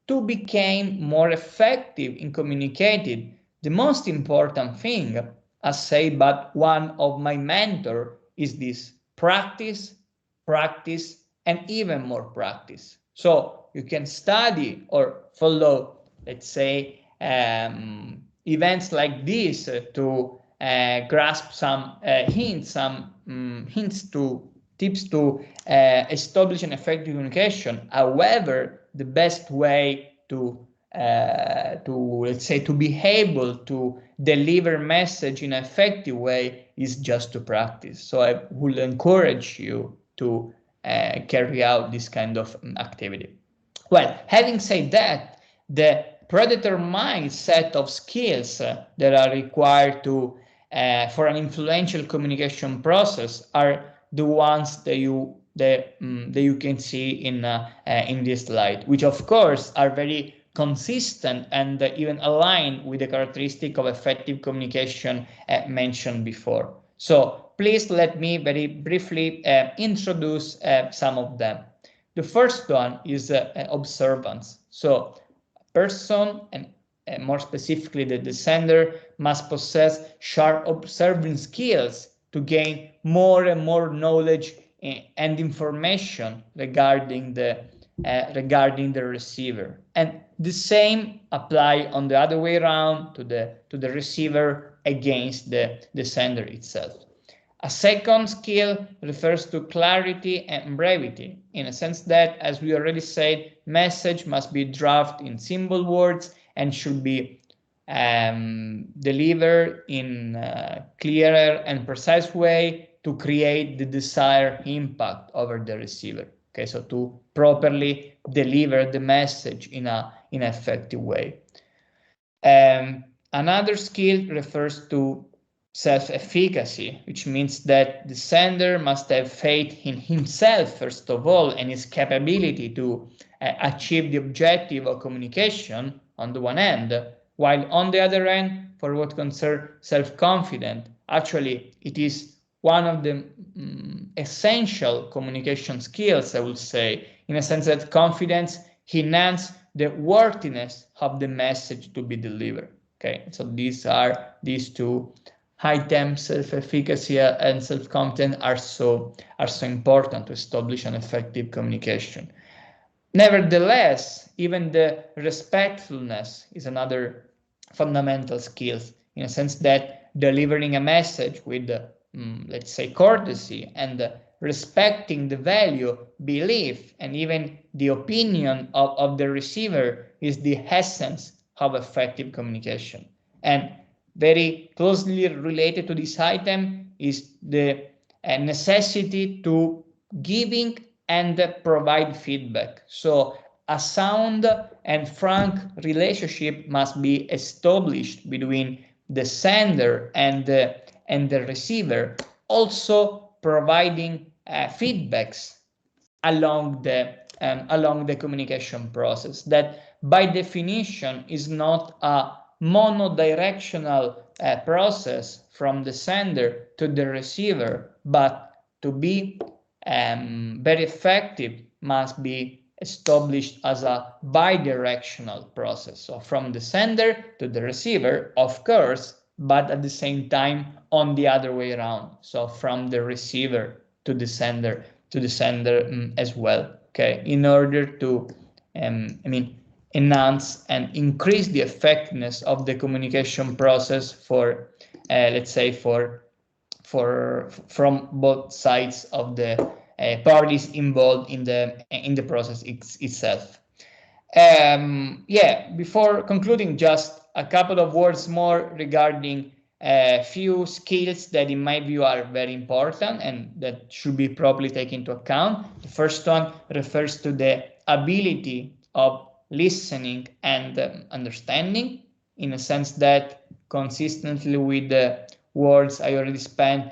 To become more effective in communicating, the most important thing, as said by one of my mentors, is this: practice, practice, and even more practice. So you can study or follow, let's say, events like this to grasp some hints, tips to establish an effective communication. However, the best way to let's say to be able to deliver message in an effective way is just to practice. So I will encourage you to carry out this kind of activity. Well, having said that, the predetermined set of skills that are required to for an influential communication process are the ones that you can see in this slide, which of course are very consistent and even aligned with the characteristic of effective communication mentioned before. So please let me very briefly introduce some of them. The first one is observance. So a person, and more specifically the sender, must possess sharp observing skills to gain more and more knowledge and information regarding the receiver. And the same apply on the other way around to the receiver against the sender itself. A second skill refers to clarity and brevity, in a sense that, as we already said, message must be drafted in simple words and should be delivered in a clearer and precise way to create the desired impact over the receiver. Okay, so to properly deliver the message in an effective way. Another skill refers to self-efficacy, which means that the sender must have faith in himself, first of all, and his capability to achieve the objective of communication on the one hand, while on the other hand, for what concerns self-confidence, actually it is one of the essential communication skills, I would say, in a sense that confidence enhances the worthiness of the message to be delivered. Okay, so these two items, self-efficacy and self-confidence, are so important to establish an effective communication. Nevertheless, even the respectfulness is another fundamental skill, in a sense that delivering a message with let's say courtesy and respecting the value, belief, and even the opinion of the receiver is the essence of effective communication. And very closely related to this item is the necessity to giving and provide feedback. So a sound and frank relationship must be established between the sender and the receiver, also providing feedbacks along the communication process, that by definition is not a monodirectional process from the sender to the receiver, but to be very effective must be established as a bidirectional process. So from the sender to the receiver, of course, but at the same time on the other way around. So from the receiver to the sender as well. Okay, in order to enhance and increase the effectiveness of the communication process for let's say from both sides of the parties involved in the process itself. Yeah, before concluding, just a couple of words more regarding a few skills that in my view are very important and that should be properly taken into account. The first one refers to the ability of listening and understanding, in a sense that, consistently with the words I already spent,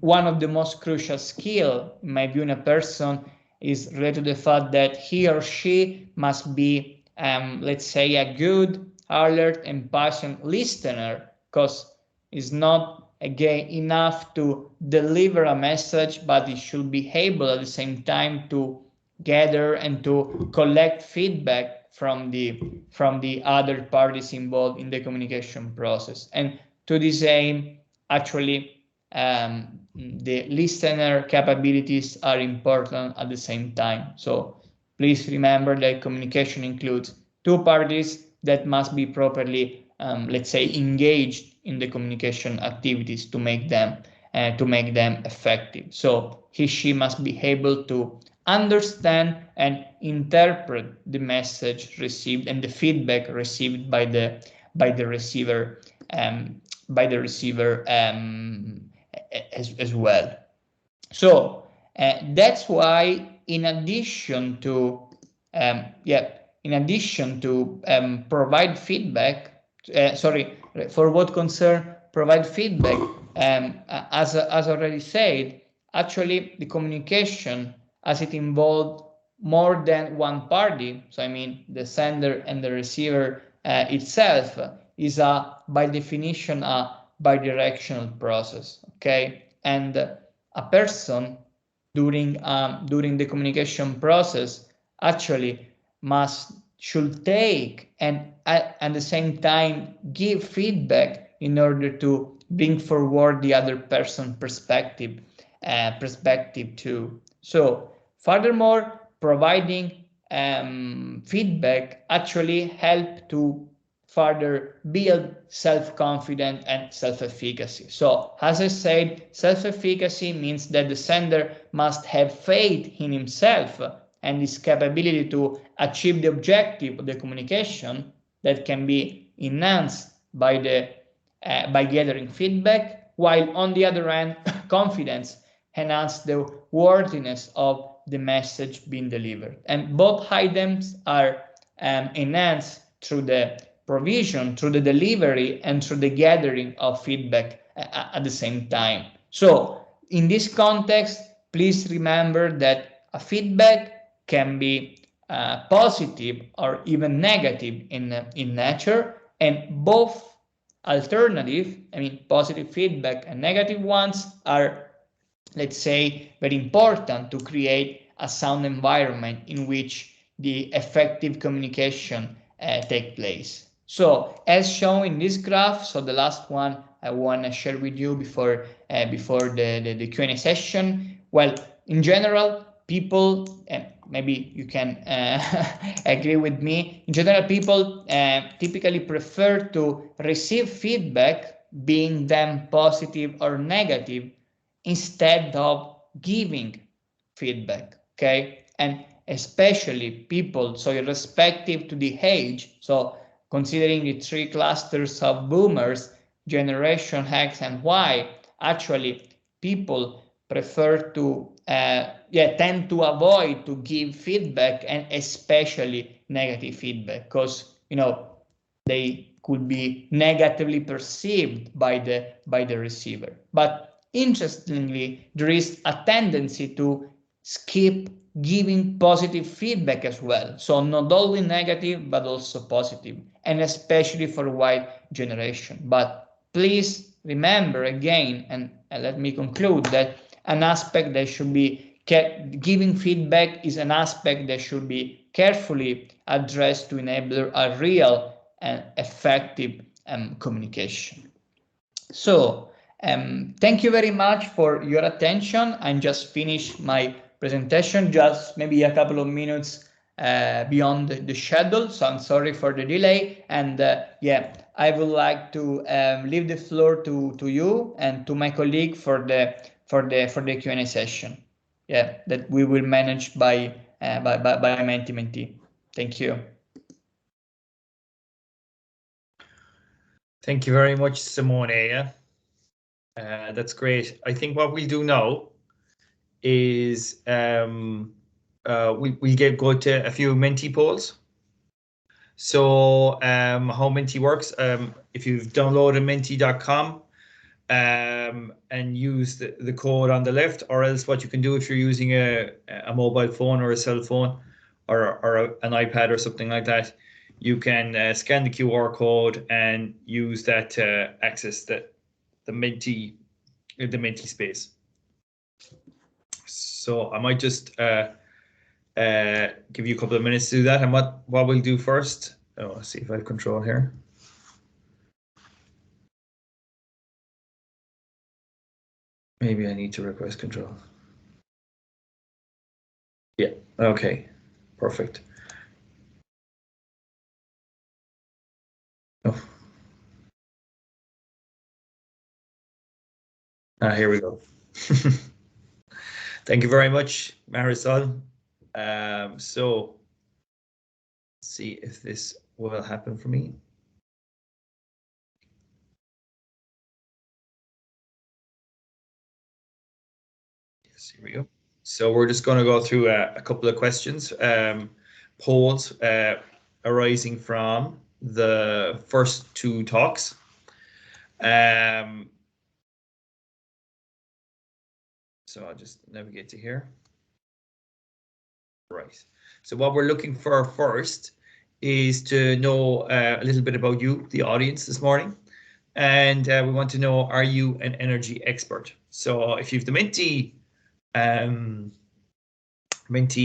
one of the most crucial skill in my view in a person is related to the fact that he or she must be let's say a good, alert and patient listener, because it's not again enough to deliver a message, but it should be able at the same time to gather and to collect feedback from the other parties involved in the communication process. And to this aim, actually the listener capabilities are important at the same time. So please remember that communication includes two parties that must be properly let's say engaged in the communication activities to make them effective. So she must be able to understand and interpret the message received and the feedback received by the receiver as well. So that's why, in addition to provide feedback, for what concern provide feedback, as already said, actually the communication, as it involved more than one party, so I mean the sender and the receiver itself, is by definition a bidirectional process, okay? And a person during the communication process actually should take and at the same time give feedback in order to bring forward the other person's perspective too. So furthermore, providing feedback actually help to further build self-confidence and self-efficacy. So as I said, self-efficacy means that the sender must have faith in himself and his capability to achieve the objective of the communication that can be enhanced by gathering feedback, while on the other hand, confidence enhances the worthiness of the message being delivered. And both items are enhanced through the provision, through the delivery, and through the gathering of feedback at the same time. So in this context, please remember that a feedback can be positive or even negative in nature, and both alternative, I mean positive feedback and negative ones, are, let's say, very important to create a sound environment in which the effective communication take place. So as shown in this graph, so the last one I want to share with you before the Q&A session. Well, in general, people, maybe you can agree with me, in general, people typically prefer to receive feedback, being them positive or negative, instead of giving feedback, okay? And especially people, so irrespective to the age, so considering the three clusters of boomers, Generation X and Y, actually people prefer to tend to avoid to give feedback, and especially negative feedback, because they could be negatively perceived by the receiver. But interestingly, there is a tendency to skip giving positive feedback as well. So not only negative, but also positive, and especially for Y generation. But please remember again, and let me conclude, that an aspect that should be giving feedback is an aspect that should be carefully addressed to enable a real and effective communication. So thank you very much for your attention. I just finished my presentation, just maybe a couple of minutes beyond the schedule, so I'm sorry for the delay. And yeah, I would like to leave the floor to you and to my colleague for the Q&A session. Yeah, that we will manage by my mentee. Thank you.
Thank you very much, Simone. That's great. I think what we'll do now is we'll go to a few Menti polls. So how Menti works, if you've downloaded menti.com and use the code on the left, or else what you can do if you're using a mobile phone or a cell phone or an iPad or something like that, you can scan the QR code and use that to access the Menti space. So I might just give you a couple of minutes to do that. And what we'll do first, let's see if I have control here. Maybe I need to request control. Yeah, okay, perfect. Oh. Here we go. Thank you very much, Marisol. So let's see if this will happen for me. Yes, here we go. So we're just going to go through a couple of questions, polls arising from the first two talks. So I'll just navigate to here. Right. So what we're looking for first is to know a little bit about you, the audience, this morning. And we want to know, are you an EneRgy expert? So if you've the Menti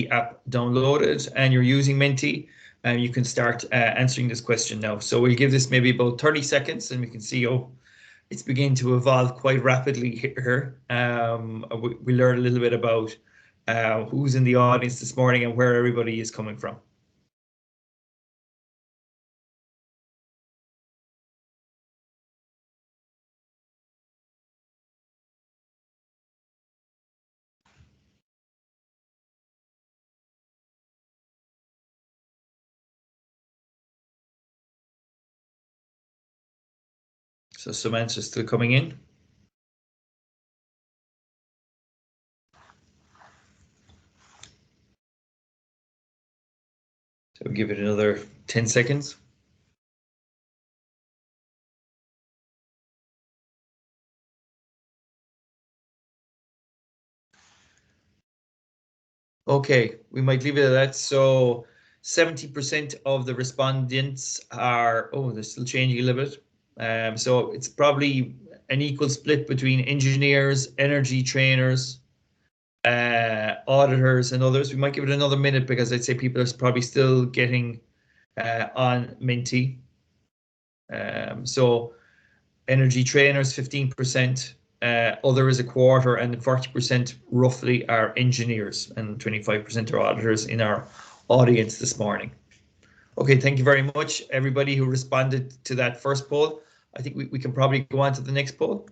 app downloaded and you're using Menti, you can start answering this question now. So we'll give this maybe about 30 seconds and we can see, oh, it's beginning to evolve quite rapidly here. We learn a little bit about who's in the audience this morning and where everybody is coming from. So some answers still coming in. So we'll give it another 10 seconds. Okay, we might leave it at that. So 70% of the respondents are, oh, they're still changing a little bit. So it's probably an equal split between engineers, energy trainers, auditors and others. We might give it another minute because I'd say people are probably still getting on Menti. So energy trainers 15%, other is a quarter, and 40% roughly are engineers, and 25% are auditors in our audience this morning. Okay, thank you very much, everybody who responded to that first poll. I think we can probably go on to the next poll.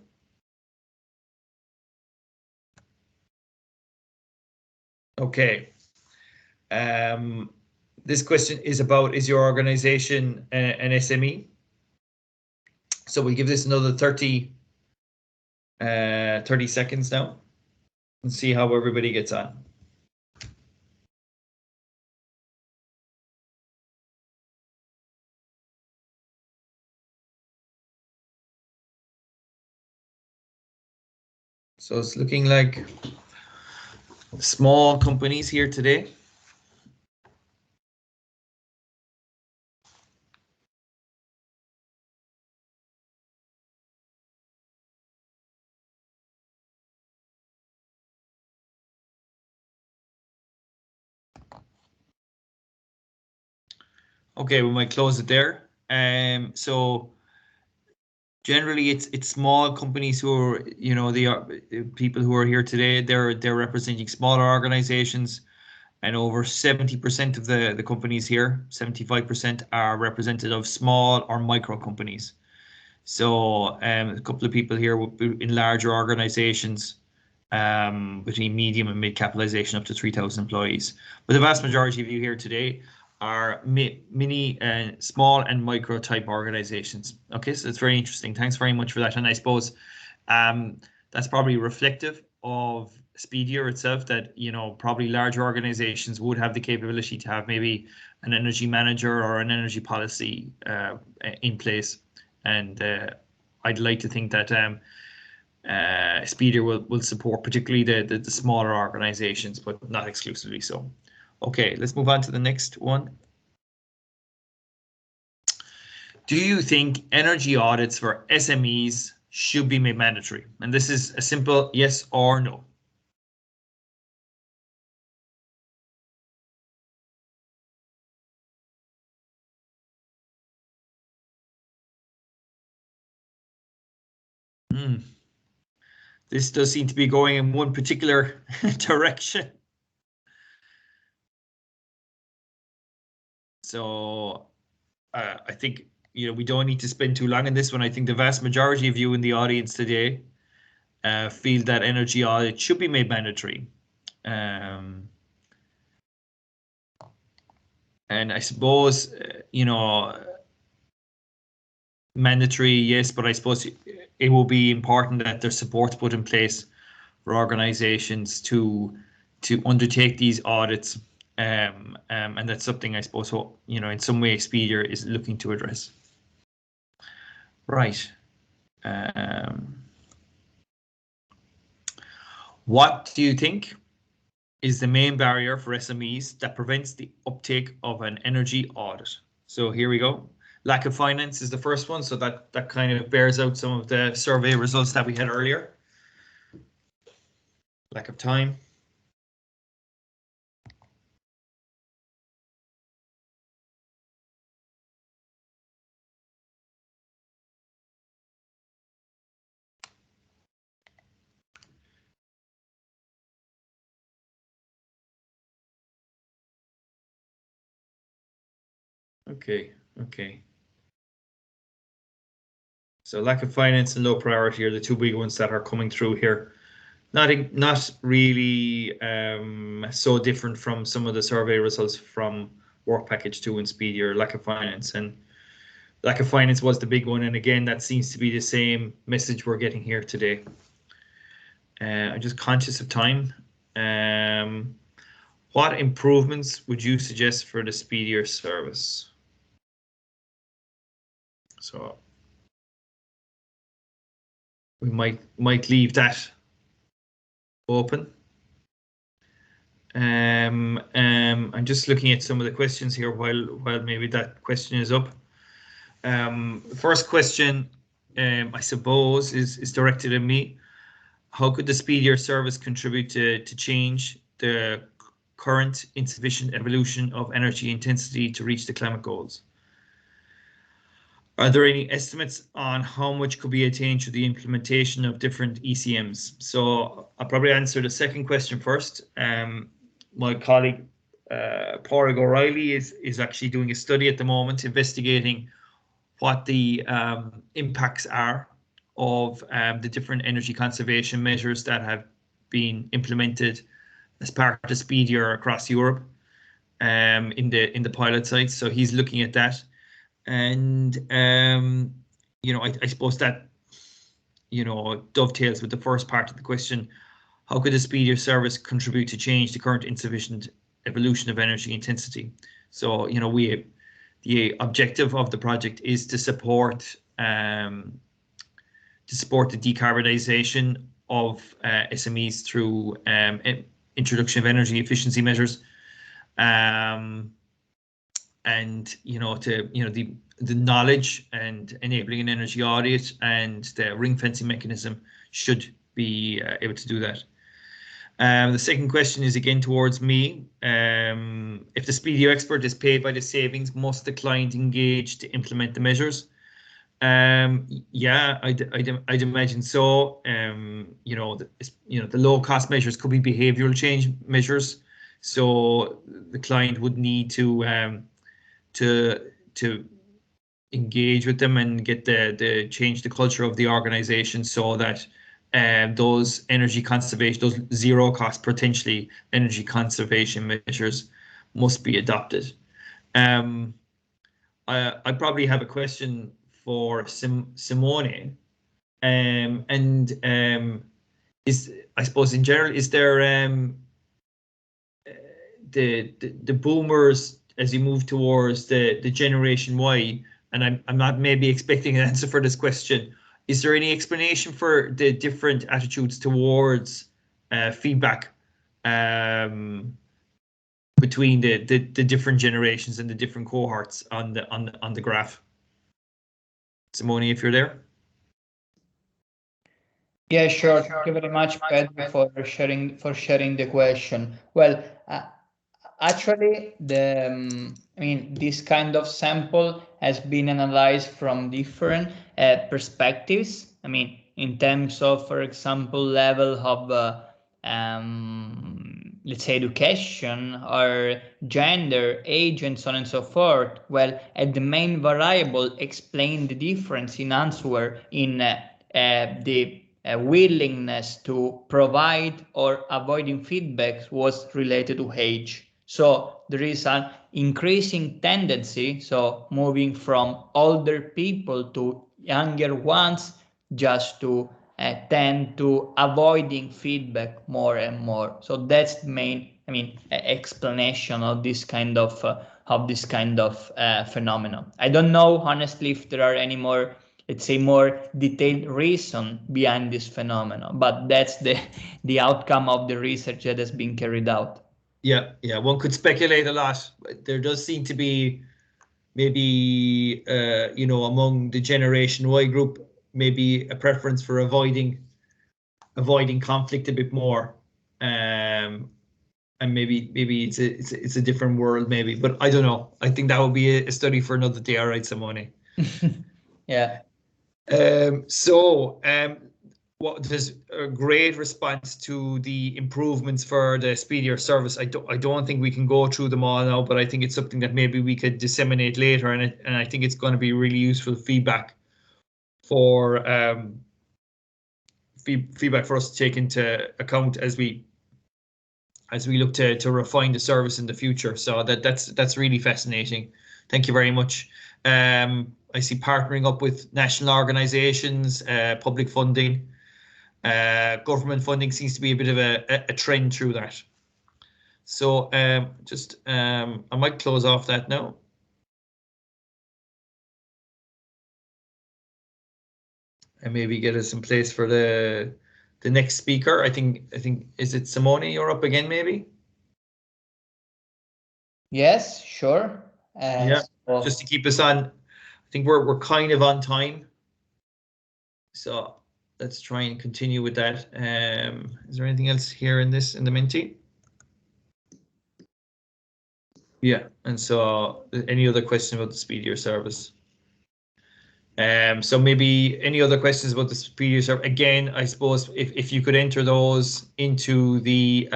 Okay. This question is about, is your organization an SME? So we'll give this another 30 seconds now and see how everybody gets on. So it's looking like small companies here today. Okay, we might close it there. So generally, it's small companies who are, you know, the people who are here today. They're representing smaller organizations, and over 70% of the companies here, 75% are representative of small or micro companies. So a couple of people here in larger organizations, between medium and mid capitalization up to 3,000 employees. But the vast majority of you here today are mini and small and micro type organizations. Okay, so it's very interesting. Thanks very much for that. And I suppose that's probably reflective of SPEEDIER itself, that, you know, probably larger organizations would have the capability to have maybe an energy manager or an energy policy in place. And I'd like to think that SPEEDIER will support particularly the smaller organizations, but not exclusively so. Okay, let's move on to the next one. Do you think EneRgy audits for SMEs should be made mandatory? And this is a simple yes or no. This does seem to be going in one particular direction. So I think, you know, we don't need to spend too long on this one. I think the vast majority of you in the audience today feel that EneRgy audit should be made mandatory. And I suppose, you know, mandatory, yes, but I suppose it will be important that there's support put in place for organizations to undertake these audits. And that's something I suppose, you know, in some way SPEEDIER is looking to address. Right. What do you think is the main barrier for SMEs that prevents the uptake of an EneRgy audit? So here we go. Lack of finance is the first one, so that kind of bears out some of the survey results that we had earlier. Lack of time. Okay. So lack of finance and low priority are the two big ones that are coming through here. Not really so different from some of the survey results from Work Package 2 and Speedier. Lack of finance was the big one, and again, that seems to be the same message we're getting here today. I'm just conscious of time. What improvements would you suggest for the Speedier service? So we might leave that open. I'm just looking at some of the questions here while maybe that question is up. First question, I suppose, is directed at me. How could the Speedier service contribute to change the current insufficient evolution of energy intensity to reach the climate goals? Are there any estimates on how much could be attained through the implementation of different ECMs? So I'll probably answer the second question first. My colleague, Padraig O'Reilly, is actually doing a study at the moment investigating what the impacts are of the different energy conservation measures that have been implemented as part of Speedier across Europe in the pilot sites. So he's looking at that. And, I suppose that, dovetails with the first part of the question. How could the Speedier service contribute to change the current insufficient evolution of energy intensity? So, the objective of the project is to support the decarbonization of SMEs through introduction of energy efficiency measures. And the knowledge and enabling an energy audit and the ring fencing mechanism should be able to do that. The second question is again towards me. If the Speedier expert is paid by the savings, must the client engage to implement the measures? Yeah, I'd imagine so. The low cost measures could be behavioral change measures, so the client would need to engage with them and get the change the culture of the organization so that those energy conservation, those zero cost potentially energy conservation measures must be adopted. I probably have a question for Simone, I suppose in general, is there the boomers as you move towards the Generation Y, and I'm not maybe expecting an answer for this question. Is there any explanation for the different attitudes towards feedback between the different generations and the different cohorts on the graph? Simone, if you're there.
Yeah, sure. Thank you very much, Pedro, for sharing the question. Well, actually, this kind of sample has been analyzed from different perspectives. In terms of, for example, level of, let's say, education or gender, age, and so on and so forth. Well, the main variable explain the difference in answer in the willingness to provide or avoiding feedback was related to age. So there is an increasing tendency, so moving from older people to younger ones, just to tend to avoiding feedback more and more. So that's the main, explanation of this kind of phenomenon. I don't know honestly if there are any more let's say, more detailed reason behind this phenomenon, but that's the outcome of the research that has been carried out.
Yeah, one could speculate a lot. There does seem to be maybe, among the Generation Y group, maybe a preference for avoiding conflict a bit more. And maybe it's a different world, maybe, but I don't know. I think that would be a study for another day. All right, Simone.
Yeah.
There's a great response to the improvements for the speedier service. I don't think we can go through them all now, but I think it's something that maybe we could disseminate later, and I think it's going to be really useful feedback for feedback for us to take into account as we look to refine the service in the future. So that's really fascinating. Thank you very much. I see partnering up with national organizations, public funding, government funding seems to be a bit of a trend through that. So I might close off that now. And maybe get us in place for the next speaker. I think is it Simone? You're up again, maybe?
Yes, sure.
Yeah, so just to keep us on. I think we're kind of on time. So let's try and continue with that. Is there anything else here in the Minty? Yeah, and so any other question about the speedier service? So maybe any other questions about the speedier service? Again, I suppose if you could enter those into the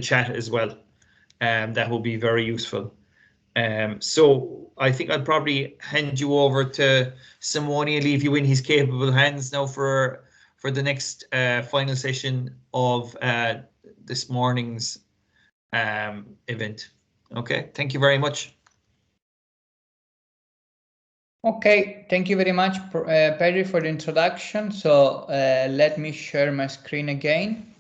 chat as well, that will be very useful. So I think I'll probably hand you over to Simone and leave you in his capable hands now for the next final session of this morning's event. Okay, thank you very much.
Okay, thank you very much, Pedri, for the introduction. So let me share my screen again.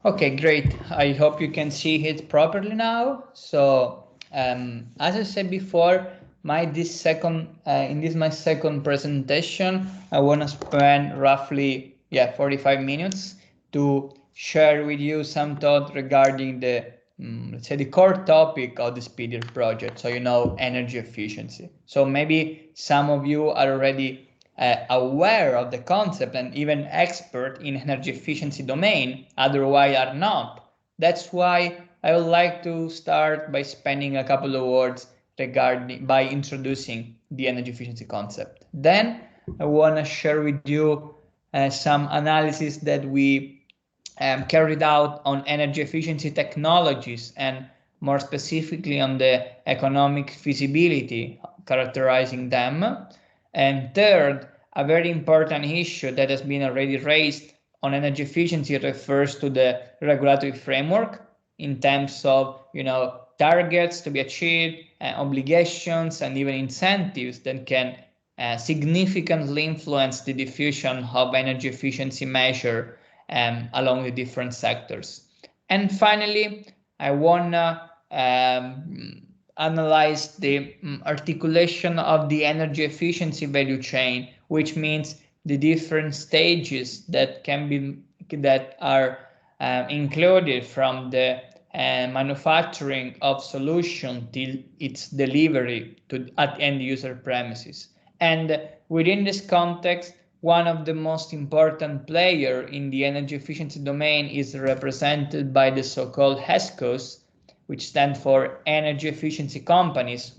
Okay, great. I hope you can see it properly now. So as I said before, in this my second presentation, I want to spend roughly 45 minutes to share with you some thought regarding the let's say the core topic of the SPEEDIER project. So energy efficiency. So maybe some of you are already aware of the concept and even expert in energy efficiency domain, otherwise are not. That's why I would like to start by spending a couple of words by introducing the energy efficiency concept. Then I want to share with you some analysis that we carried out on energy efficiency technologies, and more specifically on the economic feasibility characterizing them. And third, a very important issue that has been already raised on energy efficiency refers to the regulatory framework in terms of targets to be achieved, obligations, and even incentives that can significantly influence the diffusion of energy efficiency measure along the different sectors. And finally, I want to analyze the articulation of the energy efficiency value chain, which means the different stages that are included from the manufacturing of solution till its delivery at end user premises. And within this context, one of the most important players in the energy efficiency domain is represented by the so-called ESCOs, which stand for energy efficiency companies,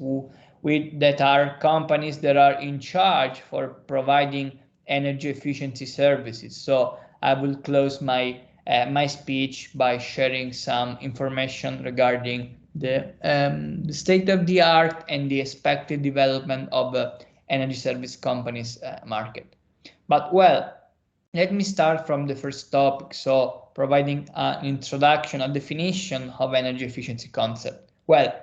that are companies that are in charge for providing energy efficiency services. So I will close my speech by sharing some information regarding the state of the art and the expected development of energy service companies market. But well, let me start from the first topic, so providing an introduction, a definition of energy efficiency concept. Well,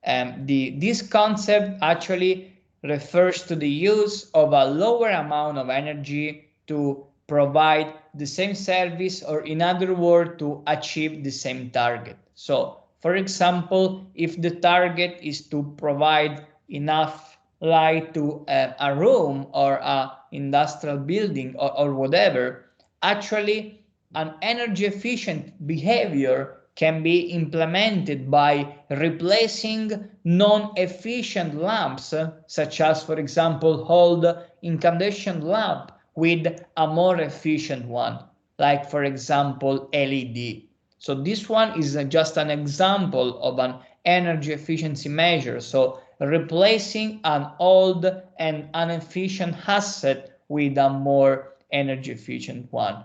this concept actually refers to the use of a lower amount of energy to provide the same service, or in other words, to achieve the same target. So, for example, if the target is to provide enough light to a room or an industrial building or whatever, actually an energy efficient behavior can be implemented by replacing non-efficient lamps, such as, for example, old incandescent lamp with a more efficient one, like, for example, LED. So this one is just an example of an energy efficiency measure. So replacing an old and inefficient asset with a more energy efficient one.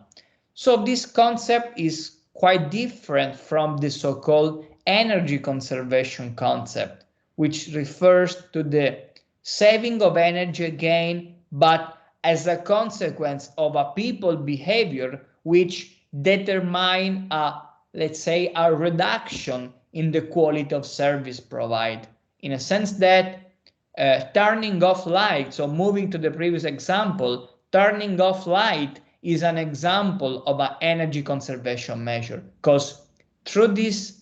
So this concept is quite different from the so-called energy conservation concept, which refers to the saving of energy again, but as a consequence of a people behavior which determine let's say, a reduction in the quality of service provided, in a sense that turning off light, so moving to the previous example, turning off light is an example of an energy conservation measure, because through this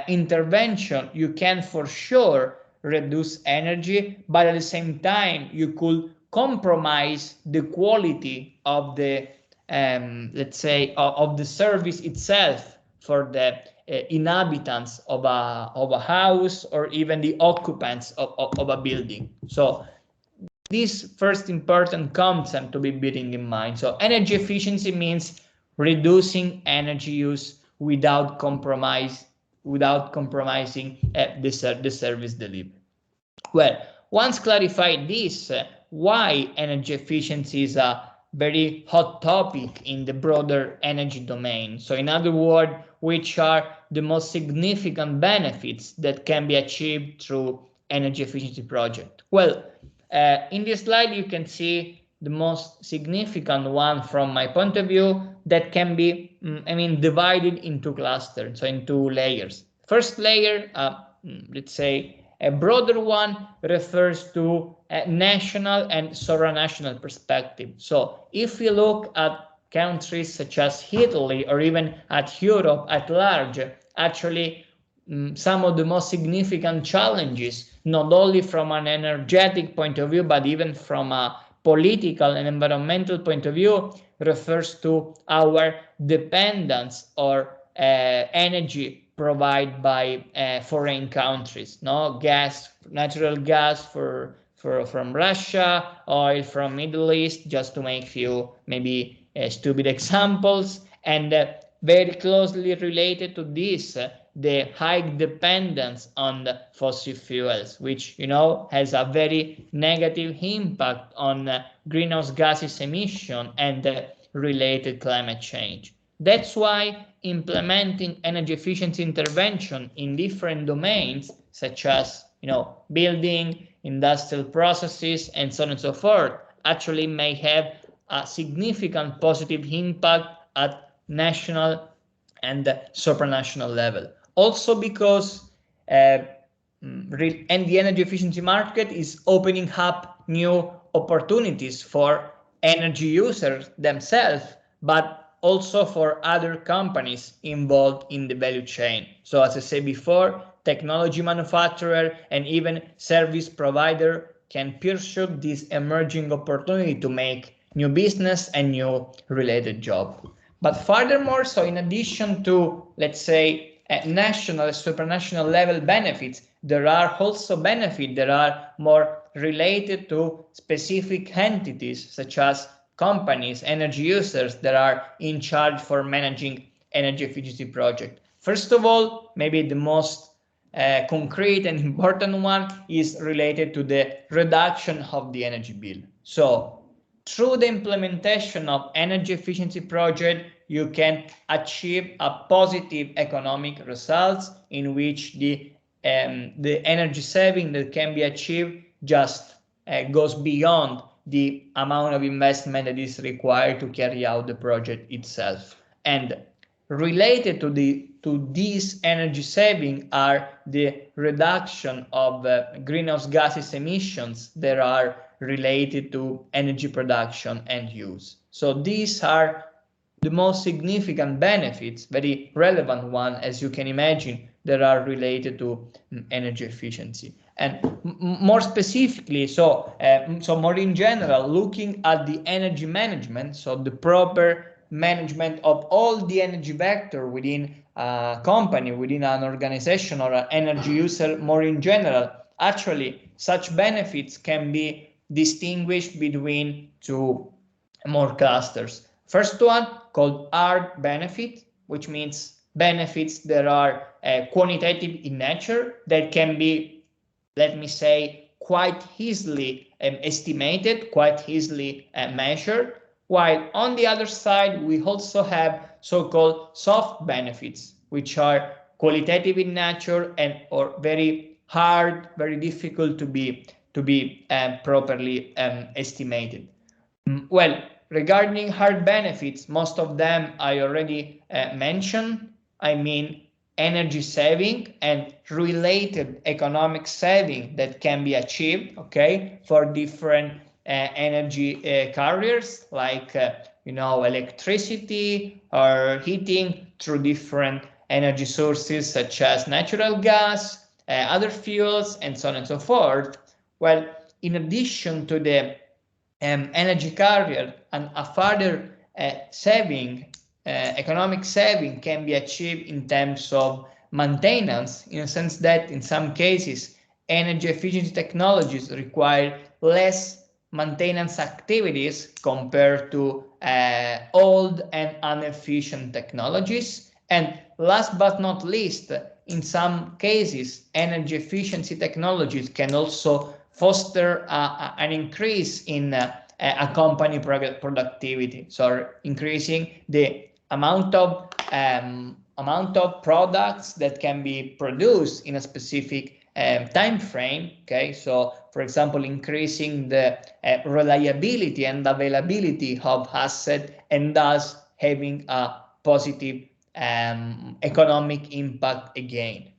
intervention you can for sure reduce energy, but at the same time you could compromise the quality of the let's say of the service itself for the inhabitants of a house, or even the occupants of a building. So this first important concept to be bearing in mind. So energy efficiency means reducing energy use without compromising the service delivery. Well, once clarified this, why energy efficiency is a very hot topic in the broader energy domain. So in other words, which are the most significant benefits that can be achieved through energy efficiency project? Well, in this slide you can see the most significant one from my point of view that can be, divided into clusters, so in two layers. First layer, let's say, a broader one refers to a national and supranational perspective. So if we look at countries such as Italy, or even at Europe at large, actually some of the most significant challenges, not only from an energetic point of view, but even from a political and environmental point of view, refers to our dependence or energy provided by foreign countries, gas, natural gas from Russia, oil from Middle East, just to make few maybe stupid examples, and very closely related to this, the high dependence on the fossil fuels, which has a very negative impact on greenhouse gases emission and related climate change. That's why implementing energy efficiency intervention in different domains, such as building, industrial processes, and so on and so forth, actually may have a significant positive impact at national and supranational level. Also because and the energy efficiency market is opening up new opportunities for energy users themselves, but also for other companies involved in the value chain. So as I said before, technology manufacturer and even service provider can pursue this emerging opportunity to make new business and new related job. But furthermore, so in addition to, let's say, national, supranational level benefits, there are also benefits that are more related to specific entities, such as companies, energy users that are in charge for managing energy efficiency project. First of all, maybe the most concrete and important one is related to the reduction of the energy bill. So through the implementation of energy efficiency project, you can achieve a positive economic results in which the energy saving that can be achieved just goes beyond the amount of investment that is required to carry out the project itself. And related to these energy saving are the reduction of greenhouse gases emissions that are related to energy production and use. So these are the most significant benefits, very relevant one, as you can imagine, that are related to energy efficiency. And more specifically, so more in general, looking at the energy management, so the proper management of all the energy vector within a company, within an organization or an energy user more in general, actually such benefits can be distinguished between two more clusters. First one called hard benefit, which means benefits that are quantitative in nature, that can be, let me say, quite easily estimated, quite easily measured. While on the other side, we also have so-called soft benefits, which are qualitative in nature and or very hard, very difficult to be properly estimated. Well, regarding hard benefits, most of them I already mentioned. I mean, energy saving and related economic saving that can be achieved, okay, for different energy carriers like electricity or heating through different energy sources such as natural gas, other fuels, and so on and so forth. Well, in addition to the energy carrier, and a further economic saving can be achieved in terms of maintenance, in a sense that in some cases energy efficiency technologies require less maintenance activities compared to old and inefficient technologies. And last but not least, in some cases energy efficiency technologies can also foster an increase in a company productivity, so increasing the amount of products that can be produced in a specific time frame. Okay, so for example, increasing the reliability and availability of asset, and thus having a positive economic impact again.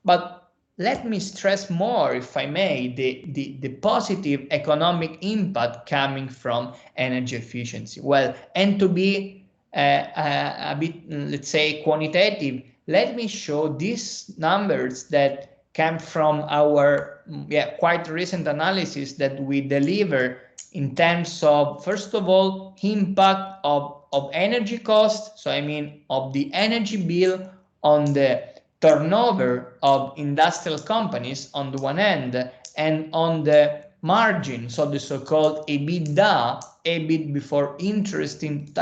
But let me stress more, if I may, the positive economic impact coming from energy efficiency. Well, and to be a bit, let's say, quantitative, let me show these numbers that come from our quite recent analysis that we deliver in terms of, first of all, impact of energy cost. So I mean of the energy bill on the turnover of industrial companies on the one end, and on the margin, so the so-called EBITDA, EBIT before interest and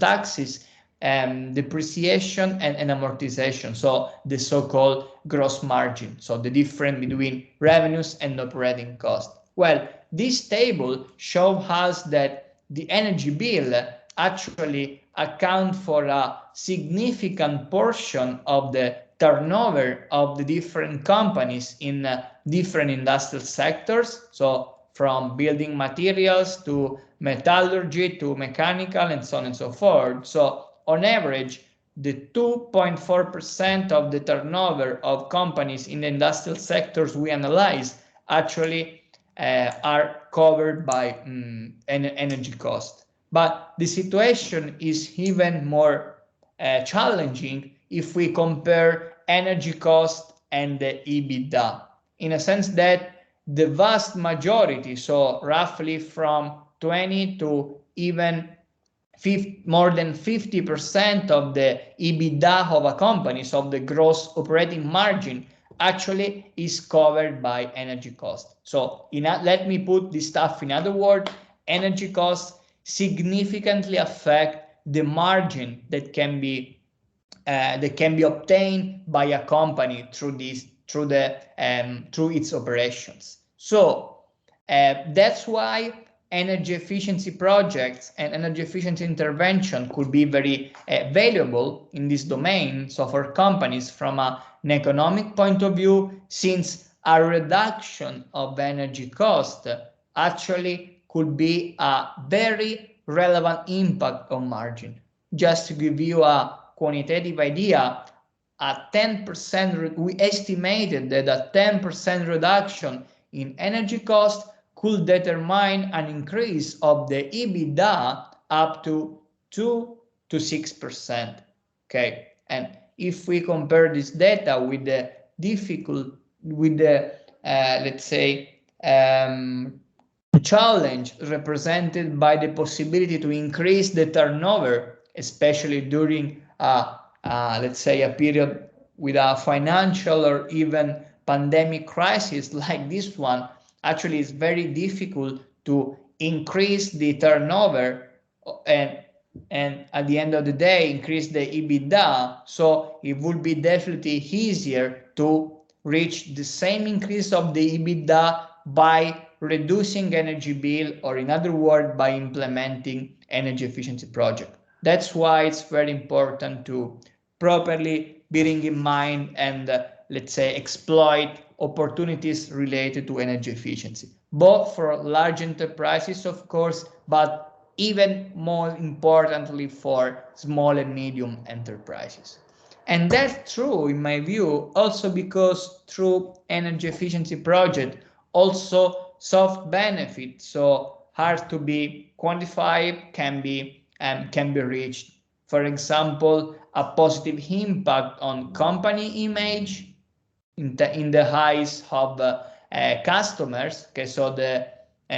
taxes, depreciation and amortization, so the so-called gross margin, so the difference between revenues and operating costs. Well, this table shows us that the energy bill actually account for a significant portion of the turnover of the different companies in different industrial sectors, so from building materials to metallurgy to mechanical and so on and so forth. So on average, the 2.4% of the turnover of companies in the industrial sectors we analyze actually are covered by energy cost. But the situation is even more challenging if we compare energy cost and the EBITDA, in a sense that the vast majority, so roughly from 20 to even more than 50% of the EBITDA of a company, so of the gross operating margin, actually is covered by energy cost. So let me put this stuff in other words, energy costs significantly affect the margin that can be obtained by a company through its operations. So that's why energy efficiency projects and energy efficiency intervention could be very valuable in this domain. So for companies from an economic point of view, since a reduction of energy cost actually could be a very relevant impact on margin. Just to give you a quantitative idea, a 10%, we estimated that a 10% reduction in energy cost could determine an increase of the EBITDA up to 2 to 6%. Okay, and if we compare this data with the let's say challenge represented by the possibility to increase the turnover, especially during let's say a period with a financial or even pandemic crisis like this one, actually it's very difficult to increase the turnover and at the end of the day increase the EBITDA. So it would be definitely easier to reach the same increase of the EBITDA by reducing energy bill, or in other words, by implementing energy efficiency project. That's why it's very important to properly bearing in mind and let's say exploit opportunities related to energy efficiency, both for large enterprises, of course, but even more importantly for small and medium enterprises. And that's true in my view also because through energy efficiency project also soft benefits, so hard to be quantified, can be reached. For example, a positive impact on company image in the eyes of customers. Okay, so the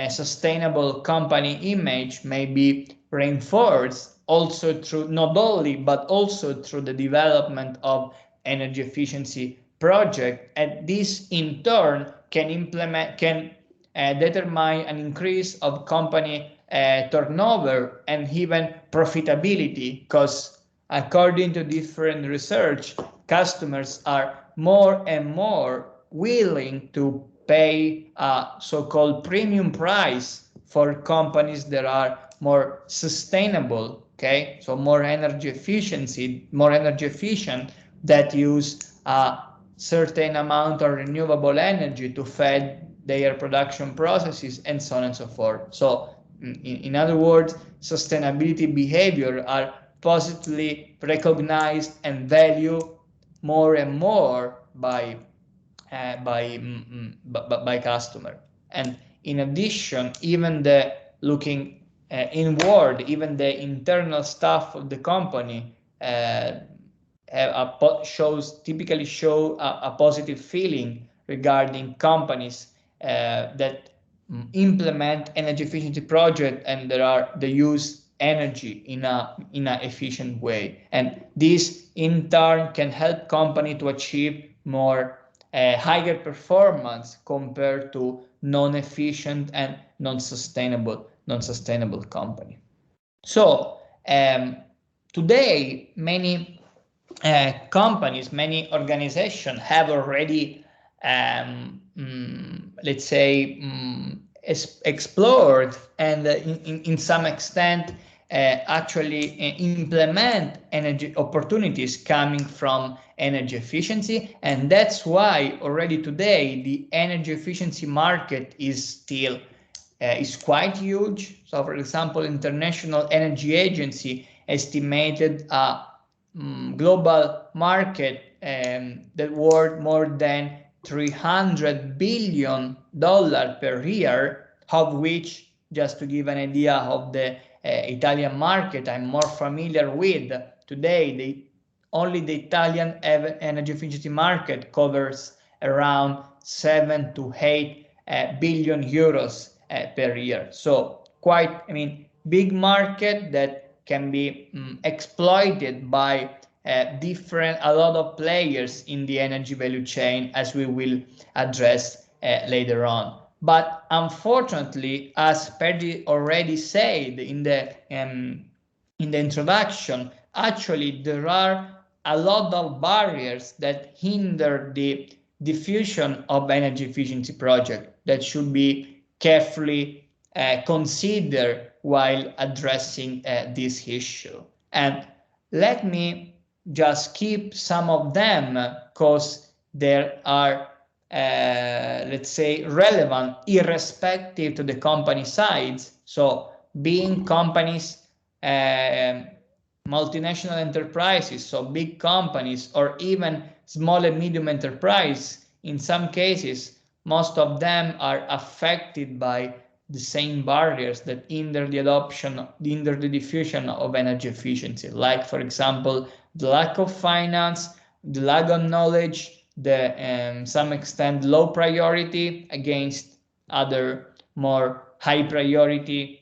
sustainable company image may be reinforced also through not only but also through the development of energy efficiency project, and this in turn can determine an increase of company turnover and even profitability, because according to different research, customers are more and more willing to pay a so-called premium price for companies that are more sustainable, okay, so more energy efficient, that use a certain amount of renewable energy to feed their production processes and so on and so forth. So in other words, sustainability behavior are positively recognized and valued more and more by customer. And in addition, even the looking inward, even the internal staff of the company typically show a positive feeling regarding companies that implement energy efficiency project and they use energy in a efficient way, and this in turn can help company to achieve more higher performance compared to non-efficient and non-sustainable company. So today many companies, many organizations have already let's say explored and in some extent actually implement energy opportunities coming from energy efficiency, and that's why already today the energy efficiency market is quite huge. So for example, International Energy Agency estimated a global market that worth more than $300 billion per year, of which, just to give an idea of the Italian market I'm more familiar with, today only the Italian energy efficiency market covers around 7 to 8 billion euros per year. So quite, big market that can be exploited by a lot of players in the energy value chain, as we will address later on. But unfortunately, as Perdi already said in the introduction, actually there are a lot of barriers that hinder the diffusion of energy efficiency projects that should be carefully considered while addressing this issue. And let me just keep some of them, because there are let's say, relevant irrespective to the company size. So being companies, multinational enterprises, so big companies, or even small and medium enterprise, in some cases, most of them are affected by the same barriers that hinder the adoption, hinder the diffusion of energy efficiency, like, for example, the lack of finance, the lack of knowledge, the some extent low priority against other more high priority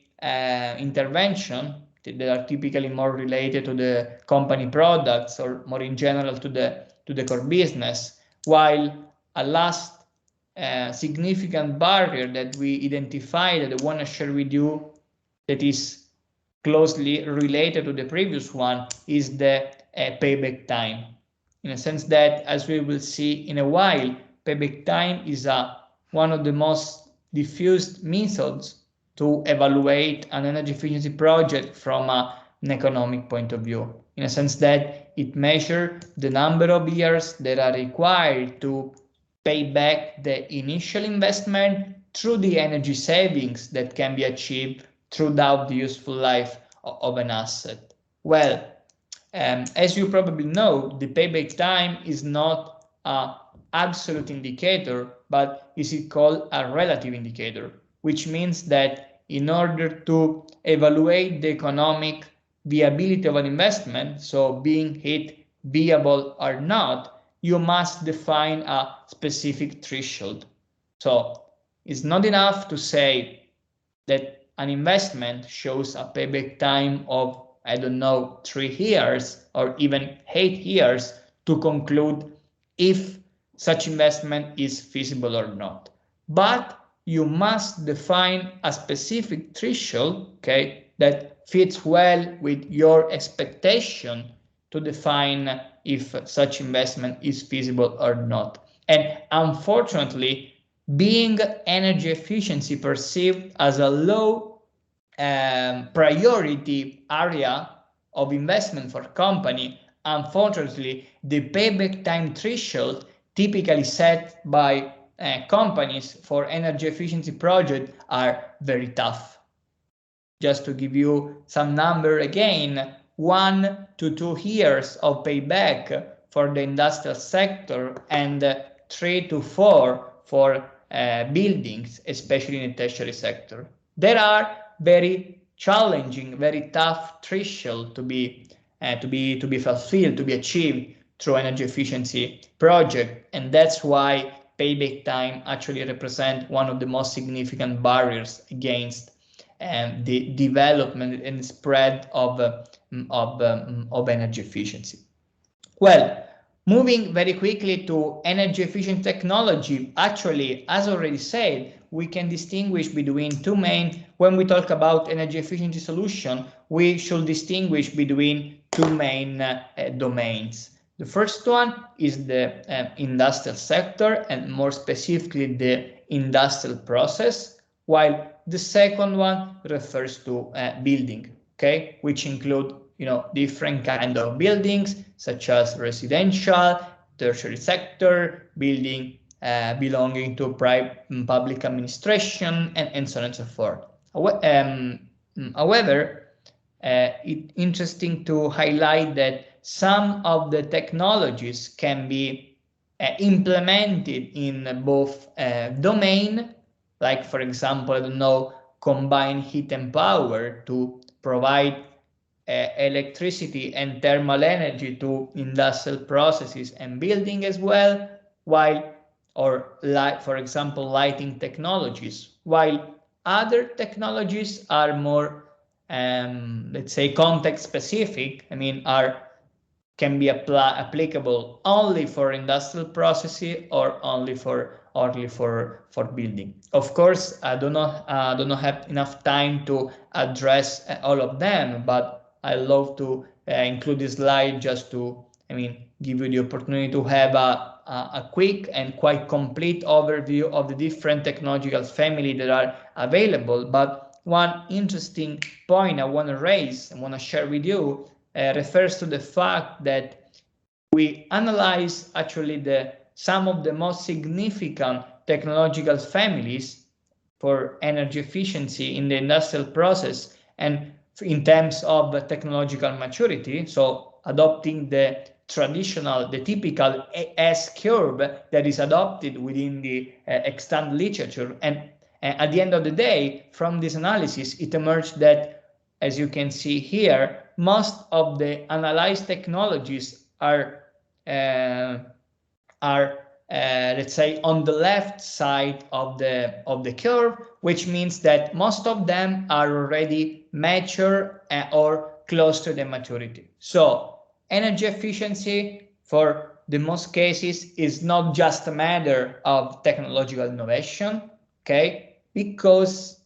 intervention that are typically more related to the company products or more in general to the core business, while a last significant barrier that we identified that I want to share with you that is closely related to the previous one is the payback time. In a sense that, as we will see in a while, payback time is one of the most diffused methods to evaluate an energy efficiency project from an economic point of view. In a sense that it measures the number of years that are required to pay back the initial investment through the energy savings that can be achieved throughout the useful life of an asset. Well, as you probably know, the payback time is not an absolute indicator, but is it called a relative indicator, which means that in order to evaluate the economic viability of an investment, so being it viable or not, you must define a specific threshold. So it's not enough to say that an investment shows a payback time of, I don't know, 3 years or even 8 years to conclude if such investment is feasible or not. But you must define a specific threshold, okay, that fits well with your expectation to define if such investment is feasible or not. And unfortunately, being energy efficiency perceived as a low priority area of investment for company, unfortunately, the payback time threshold typically set by companies for energy efficiency projects are very tough. Just to give you some number again, 1 to 2 years of payback for the industrial sector and 3 to 4 for buildings, especially in the tertiary sector. There are very challenging, very tough threshold to be fulfilled, to be achieved through energy efficiency project, and that's why payback time actually represents one of the most significant barriers against the development and spread of energy efficiency. Well, moving very quickly to energy efficient technology, actually, as already said, we can distinguish between two main, when we talk about energy efficiency solution, we should distinguish between two main domains. The first one is the industrial sector, and more specifically the industrial process, while the second one refers to building, okay, which include different kind of buildings such as residential, tertiary sector, building belonging to public administration, and so on and so forth. However, it's interesting to highlight that some of the technologies can be implemented in both domain, like, for example, I don't know, combined heat and power to provide electricity and thermal energy to industrial processes and building as well, or for example, lighting technologies, while other technologies are more, let's say, context specific. I mean, can be applicable only for industrial processes or only for building. Of course, I do not have enough time to address all of them, but I love to include this slide just to, give you the opportunity to have a quick and quite complete overview of the different technological families that are available. But one interesting point I want to raise and want to share with you refers to the fact that we analyze actually the some of the most significant technological families for energy efficiency in the industrial process and in terms of technological maturity, so adopting the typical S-curve that is adopted within the extant literature. And at the end of the day, from this analysis, it emerged that, as you can see here, most of the analyzed technologies are let's say, on the left side of the curve, which means that most of them are already mature or close to the maturity. So energy efficiency, for the most cases, is not just a matter of technological innovation, okay? Because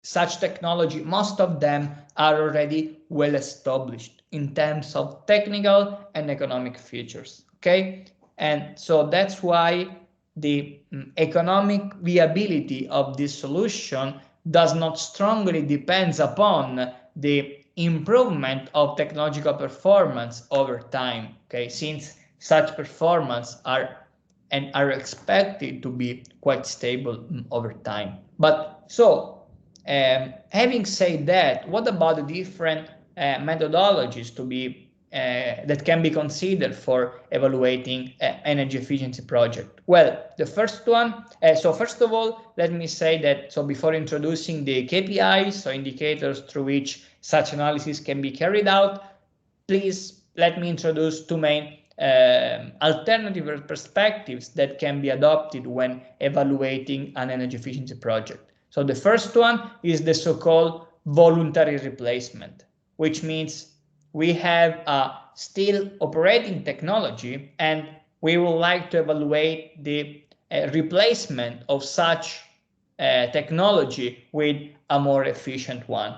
such technology, most of them are already well established in terms of technical and economic features, okay? And so that's why the economic viability of this solution does not strongly depend upon the improvement of technological performance over time, okay? Since such performance are expected to be quite stable over time. But so, having said that, what about the different methodologies to be that can be considered for evaluating energy efficiency project? Well, the first one, so first of all, let me say that, so before introducing the KPIs, so indicators through which such analysis can be carried out, please let me introduce two main alternative perspectives that can be adopted when evaluating an energy efficiency project. So the first one is the so-called voluntary replacement, which means we have a still operating technology and we would like to evaluate the replacement of such technology with a more efficient one,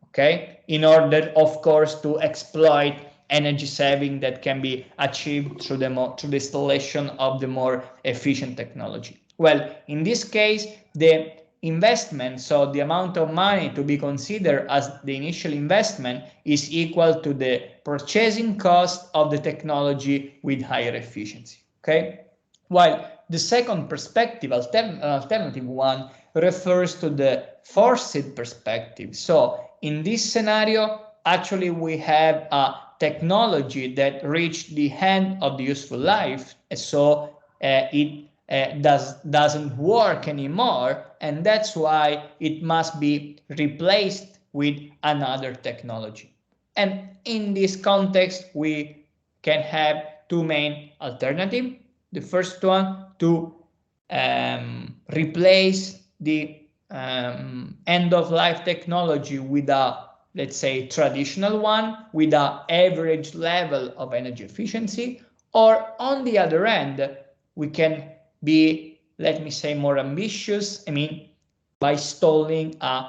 okay? In order, of course, to exploit energy saving that can be achieved through the installation of the more efficient technology. Well, in this case, the investment, so the amount of money to be considered as the initial investment, is equal to the purchasing cost of the technology with higher efficiency, okay? While the second perspective, alternative one, refers to the forced perspective. So in this scenario, actually we have a technology that reached the end of the useful life, so it doesn't work anymore, and that's why it must be replaced with another technology. And in this context, we can have two main alternatives. The first one, to replace the end-of-life technology with a, let's say, traditional one with an average level of energy efficiency, or on the other end, we can be, let me say, more ambitious, by installing a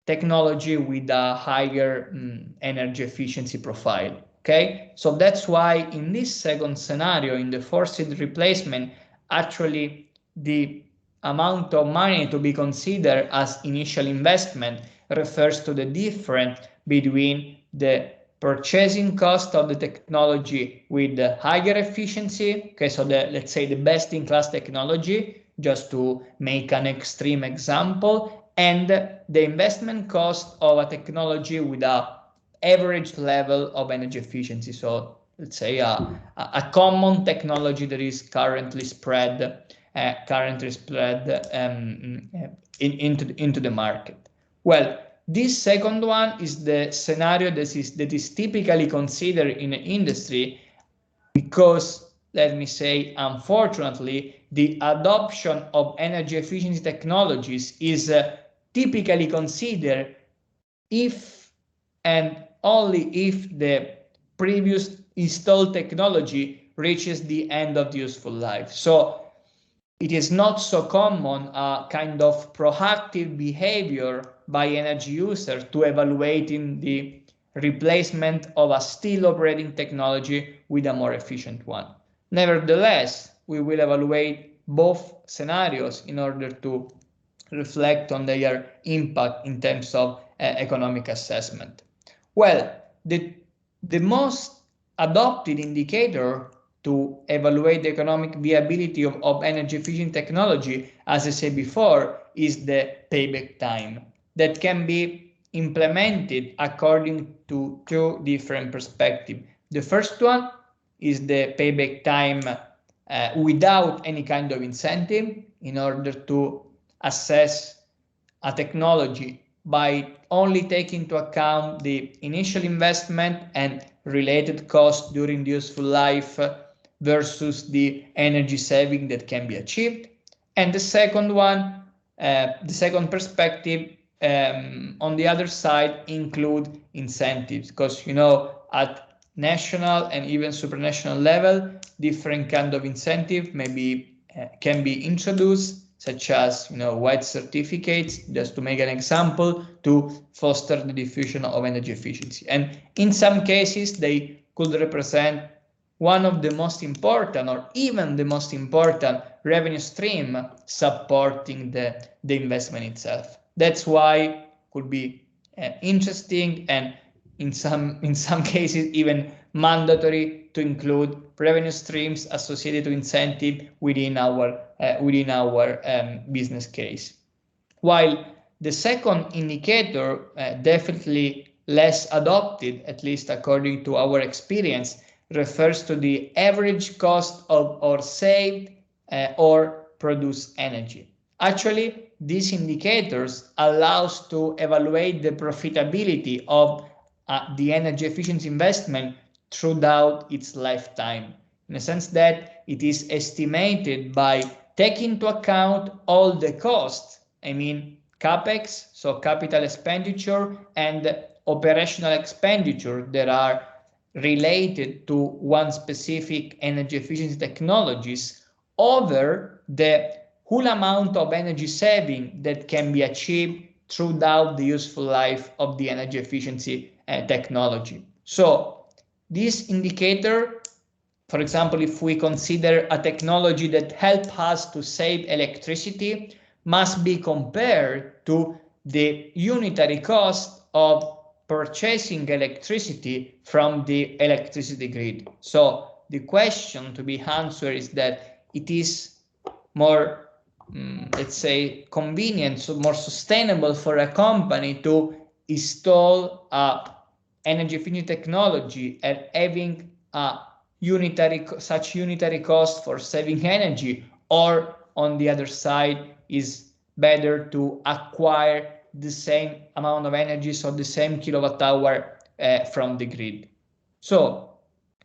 technology with a higher energy efficiency profile, okay? So that's why in this second scenario, in the forced replacement, actually the amount of money to be considered as initial investment refers to the difference between the purchasing cost of the technology with the higher efficiency, okay, so let's say the best-in-class technology, just to make an extreme example, and the investment cost of a technology with a average level of energy efficiency. So let's say a common technology that is currently spread into the market. Well, this second one is the scenario that is typically considered in the industry because, let me say, unfortunately, the adoption of energy efficiency technologies is typically considered if and only if the previous installed technology reaches the end of the useful life. So it is not so common a kind of proactive behavior by energy users to evaluating the replacement of a still operating technology with a more efficient one. Nevertheless, we will evaluate both scenarios in order to reflect on their impact in terms of economic assessment. Well, the most adopted indicator to evaluate the economic viability of energy efficient technology, as I said before, is the payback time that can be implemented according to two different perspectives. The first one is the payback time without any kind of incentive, in order to assess a technology by only taking into account the initial investment and related costs during the useful life versus the energy saving that can be achieved. And the second one, the second perspective, on the other side, include incentives, because at national and even supranational level, different kind of incentive maybe can be introduced, such as white certificates, just to make an example, to foster the diffusion of energy efficiency. And in some cases, they could represent one of the most important, or even the most important, revenue stream supporting the investment itself. That's why it could be interesting, and in some cases even mandatory, to include revenue streams associated to incentive within our business case. While the second indicator, definitely less adopted, at least according to our experience, refers to the average cost of or saved or produced energy. Actually, these indicators allow us to evaluate the profitability of the energy efficiency investment throughout its lifetime, in the sense that it is estimated by taking into account all the costs, I mean CAPEX, so capital expenditure, and operational expenditure that are related to one specific energy efficiency technologies, over the whole amount of energy saving that can be achieved throughout the useful life of the energy efficiency technology. So this indicator, for example, if we consider a technology that helps us to save electricity, must be compared to the unitary cost of purchasing electricity from the electricity grid. So the question to be answered is that it is more, let's say, convenient, so more sustainable for a company to install a energy efficient technology and having a such unitary cost for saving energy, or on the other side, is better to acquire the same amount of energy, so the same kilowatt hour from the grid. So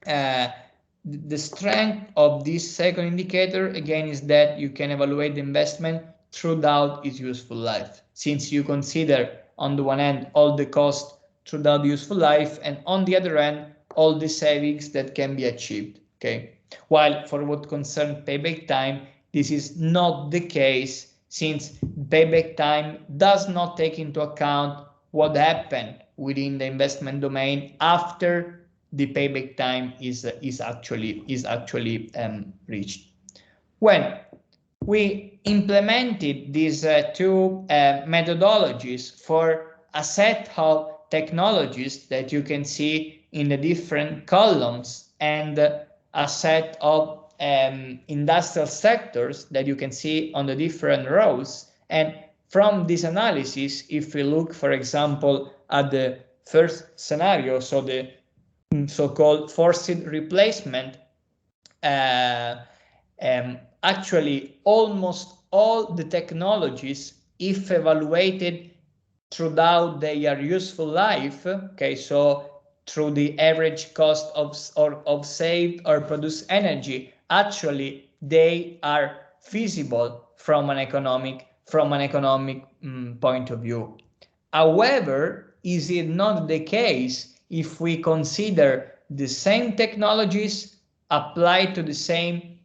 the strength of this second indicator, again, is that you can evaluate the investment throughout its useful life, since you consider on the one hand all the costs throughout the useful life, and on the other hand all the savings that can be achieved. Okay, while for what concerns payback time, this is not the case, since payback time does not take into account what happened within the investment domain after the payback time is actually reached. When we implemented these two methodologies for a set of technologies that you can see in the different columns, and a set of industrial sectors that you can see on the different rows. And from this analysis, if we look, for example, at the first scenario, so the so-called forced replacement, actually almost all the technologies, if evaluated throughout their useful life, okay, so through the average cost of saved or produced energy, actually they are feasible from an economic point of view. However, is it not the case if we consider the same technologies applied to the same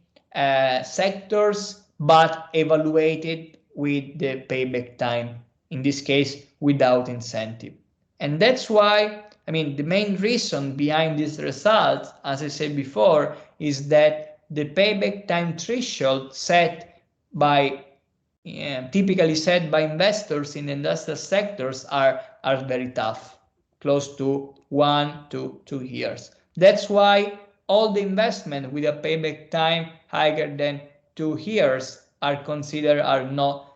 sectors, but evaluated with the payback time, in this case without incentive? And that's why, I mean, the main reason behind these results, as I said before, is that the payback time threshold set by typically set by investors in the industrial sectors are very tough, close to 1 to 2 years. That's why all the investment with a payback time higher than 2 years are considered are not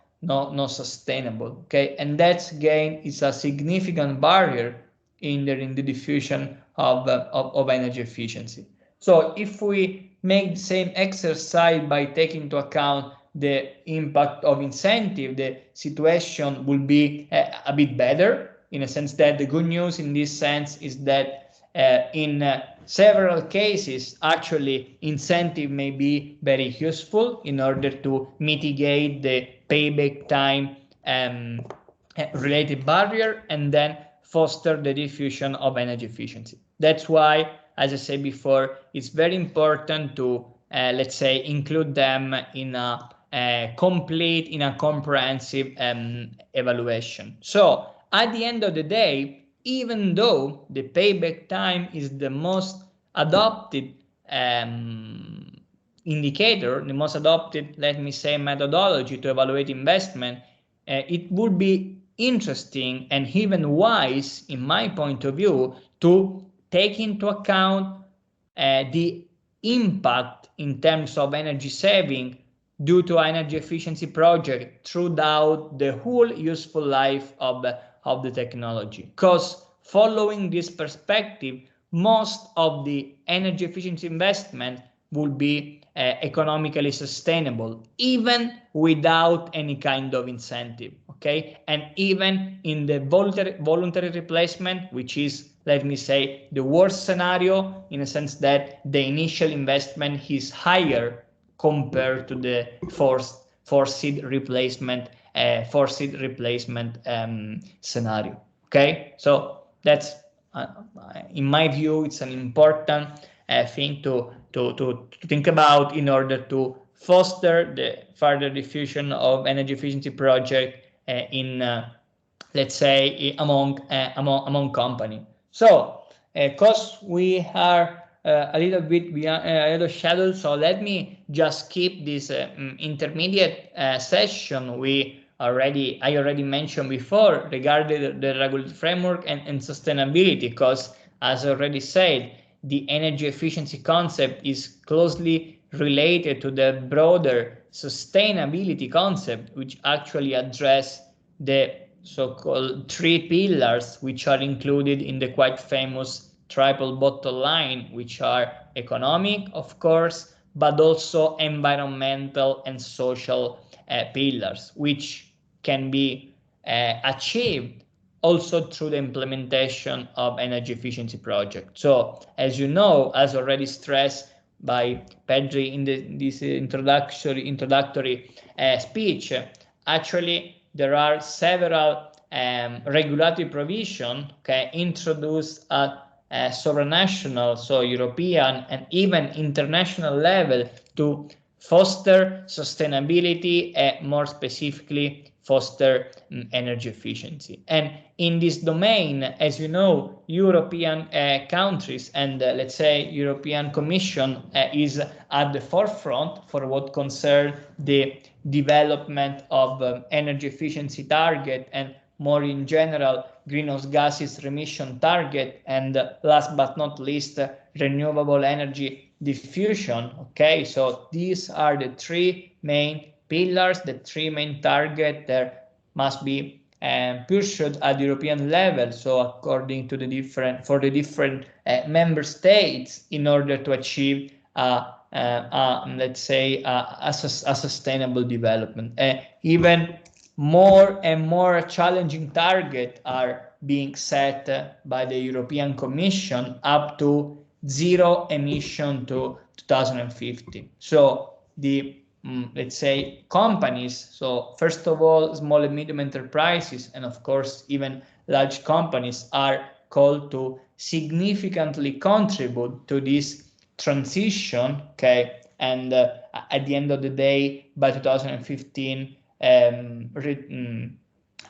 sustainable. Okay, and that again is a significant barrier in the diffusion of energy efficiency. So if we make the same exercise by taking into account the impact of incentive, the situation will be a bit better, in a sense that the good news in this sense is that in several cases, actually, incentive may be very useful in order to mitigate the payback time related barrier and then foster the diffusion of energy efficiency. That's why, as I said before, it's very important to, let's say, include them in a complete, in a comprehensive evaluation. So at the end of the day, even though the payback time is the most adopted indicator, the most adopted, let me say, methodology to evaluate investment, it would be interesting and even wise, in my point of view, to take into account the impact in terms of energy saving due to energy efficiency project throughout the whole useful life of the technology. Because following this perspective, most of the energy efficiency investment will be economically sustainable, even without any kind of incentive, okay? And even in the voluntary replacement, which is, let me say, the worst scenario, in a sense that the initial investment is higher compared to the forced replacement scenario. Okay, so that's in my view, it's an important thing to think about in order to foster the further diffusion of energy efficiency project in let's say among company. So because we are a little bit beyond a little schedule, so let me just keep this intermediate session I already mentioned before regarding the regulatory framework and sustainability, because as I already said, the energy efficiency concept is closely related to the broader sustainability concept, which actually address the so-called 3 pillars, which are included in the quite famous triple bottom line, which are economic, of course, but also environmental and social pillars, which can be achieved also through the implementation of energy efficiency projects. So, as you know, as already stressed by Pedri in this introductory speech, actually there are several regulatory provisions introduced at supranational, so European and even international level to foster sustainability and more specifically foster energy efficiency. And in this domain, as you know, European countries and let's say European Commission is at the forefront for what concerns the development of energy efficiency target and more in general greenhouse gases emission target, and last but not least renewable energy diffusion. Okay, so these are the 3 main pillars, the 3 main targets that must be pursued at European level, so according to the different member states, in order to achieve let's say a sustainable development. Even more and more challenging targets are being set by the European Commission, up to 0 emission to 2050. So the let's say companies, so first of all small and medium enterprises, and of course even large companies, are called to significantly contribute to this transition, okay, and at the end of the day, by 2015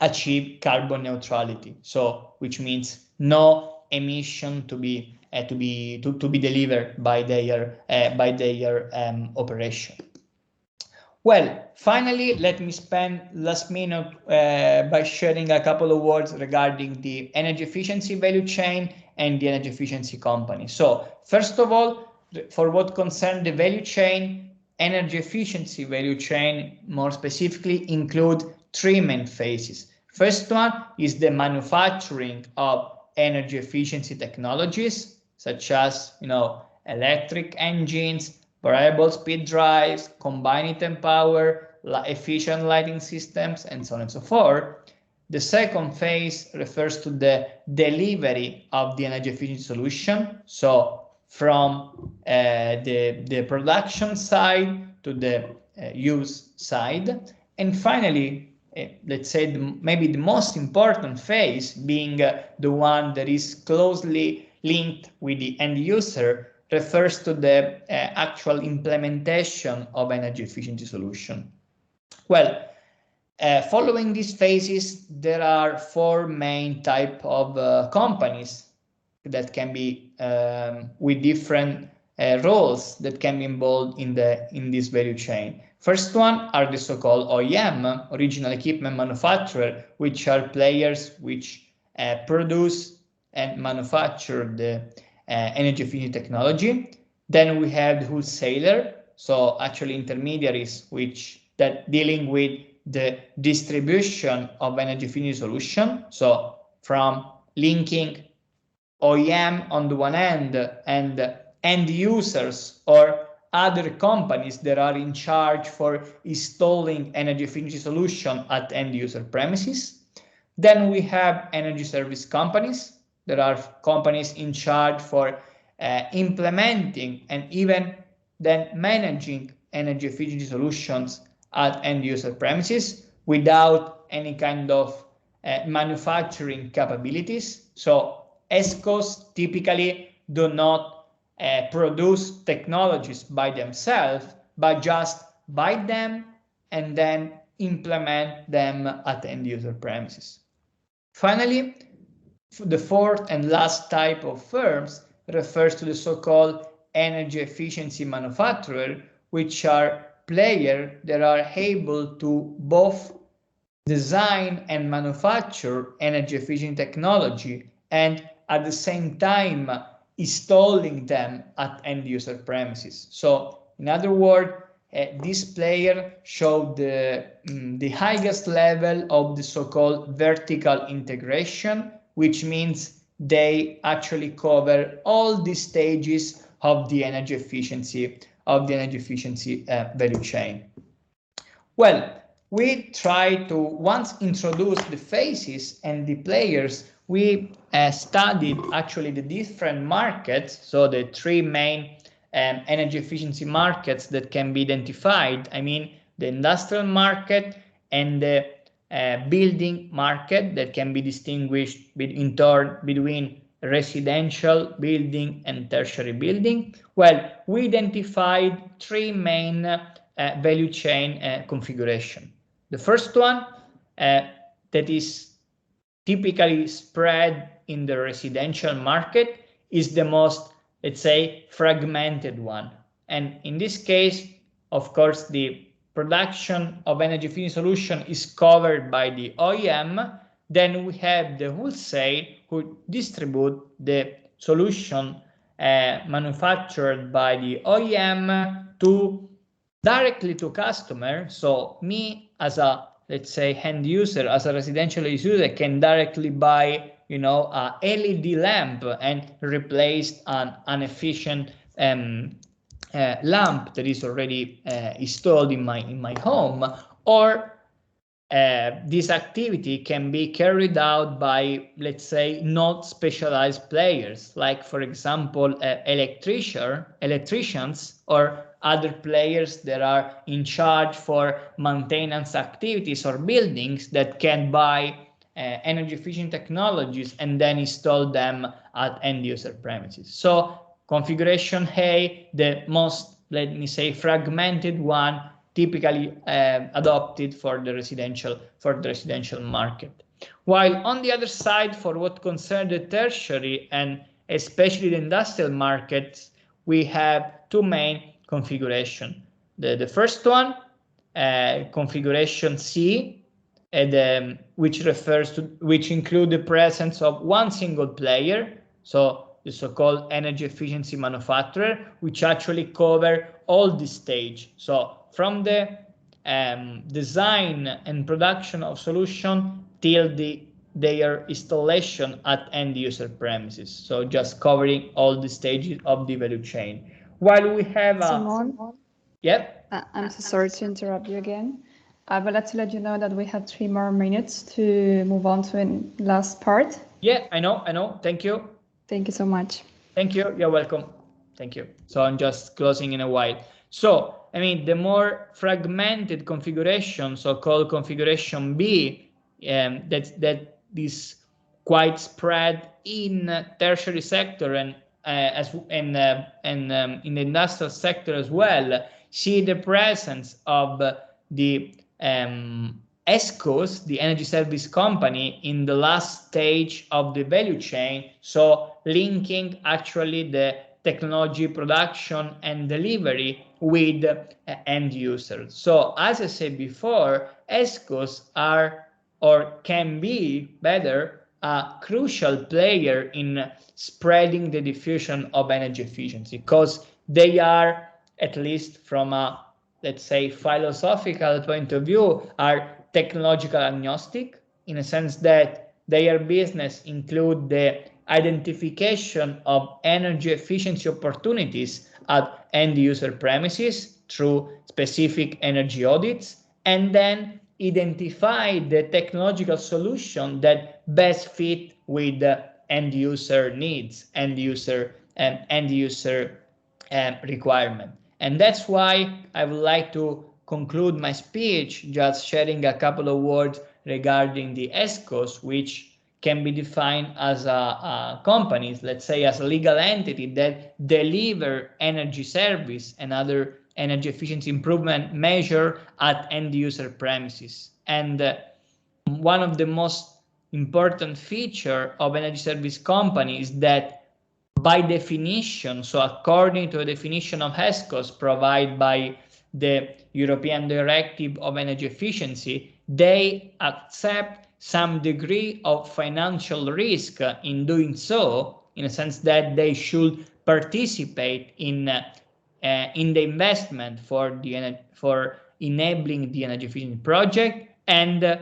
achieve carbon neutrality, so which means no emission to be delivered by their operation. Well, finally, let me spend last minute by sharing a couple of words regarding the energy efficiency value chain and the energy efficiency company. So first of all, for what concerns the value chain, energy efficiency value chain more specifically include three main phases. First one is the manufacturing of energy efficiency technologies, such as electric engines, variable speed drives, combined heat and power, efficient lighting systems, and so on and so forth. The second phase refers to the delivery of the energy efficiency solution, so from the production side to the use side. And finally, let's say maybe the most important phase, being the one that is closely linked with the end user, refers to the actual implementation of energy efficiency solution. Well, following these phases, there are four main types of companies that can be with different roles that can be involved in this value chain. First one are the so-called OEM, original equipment manufacturer, which are players which produce and manufacture the energy efficient technology. Then we have the wholesaler, so actually intermediaries that dealing with the distribution of energy efficient solution. So from linking OEM on the one end and end users or other companies that are in charge for installing energy efficiency solution at end user premises. Then we have energy service companies. There are companies in charge for implementing and even then managing energy efficiency solutions at end user premises without any kind of manufacturing capabilities. So ESCOs typically do not produce technologies by themselves, but just buy them and then implement them at end user premises. Finally, the fourth and last type of firms refers to the so-called energy efficiency manufacturer, which are players that are able to both design and manufacture energy efficient technology and at the same time installing them at end user premises. So in other words, this player showed the highest level of the so-called vertical integration, which means they actually cover all the stages of the energy efficiency value chain. Well, we try to once introduce the phases and the players. We studied actually the different markets, so the three main energy efficiency markets that can be identified. I mean, the industrial market and the building market that can be distinguished in turn between residential building and tertiary building. Well, we identified three main value chain configuration. The first one that is typically spread in the residential market is the most, let's say, fragmented one. And in this case, of course, the production of energy efficient solution is covered by the OEM. Then we have the wholesale who distribute the solution manufactured by the OEM directly to customer. So me as a, let's say, end user, as a residential user, can directly buy, a LED lamp and replace an inefficient lamp that is already installed in my home. Or this activity can be carried out by, let's say, not specialized players, like, for example, electricians or other players that are in charge for maintenance activities or buildings that can buy energy efficient technologies and then install them at end user premises. So configuration A, the most, let me say, fragmented one, typically adopted for the residential market. While on the other side, for what concerns the tertiary and especially the industrial markets, we have two main configuration. The first one, configuration C, which include the presence of one single player. So the so-called energy efficiency manufacturer, which actually cover all the stage. So from the design and production of solution till their installation at end user premises. So just covering all the stages of the value chain. While we have
Simon,
yep.
I'm so sorry to interrupt you again. I would like to let you know that we have 3 more minutes to move on to the last part.
Yeah, I know. Thank you.
Thank you so much.
Thank you. You're welcome. Thank you. So I'm just closing in a while. So, I mean, the more fragmented configuration, so-called configuration B, that is quite spread in tertiary sector and in the industrial sector as well, see the presence of the ESCOs, the energy service company, in the last stage of the value chain, so linking actually the technology production and delivery with end users. So as I said before, ESCOs are or can be better a crucial player in spreading the diffusion of energy efficiency, because they are, at least from a, let's say, philosophical point of view, are technological agnostic, in a sense that their business include the identification of energy efficiency opportunities at end user premises through specific energy audits, and then identify the technological solution that best fit with the end user needs, end user requirement. And that's why I would like to conclude my speech just sharing a couple of words regarding the ESCOs, which can be defined as companies, let's say as a legal entity that deliver energy service and other energy efficiency improvement measure at end user premises. And one of the most important feature of energy service company is that by definition, so according to the definition of ESCOs provided by the European Directive of Energy Efficiency, they accept some degree of financial risk in doing so, in a sense that they should participate in the investment for enabling the energy efficiency project, and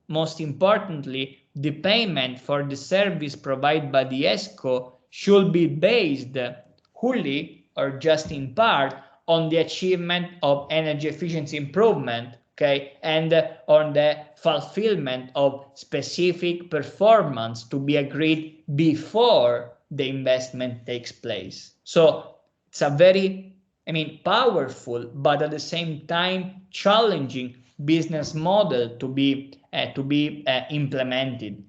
most importantly, the payment for the service provided by the ESCO should be based wholly or just in part on the achievement of energy efficiency improvement, okay, and on the fulfillment of specific performance to be agreed before the investment takes place. So it's a very, powerful, but at the same time challenging business model to be implemented.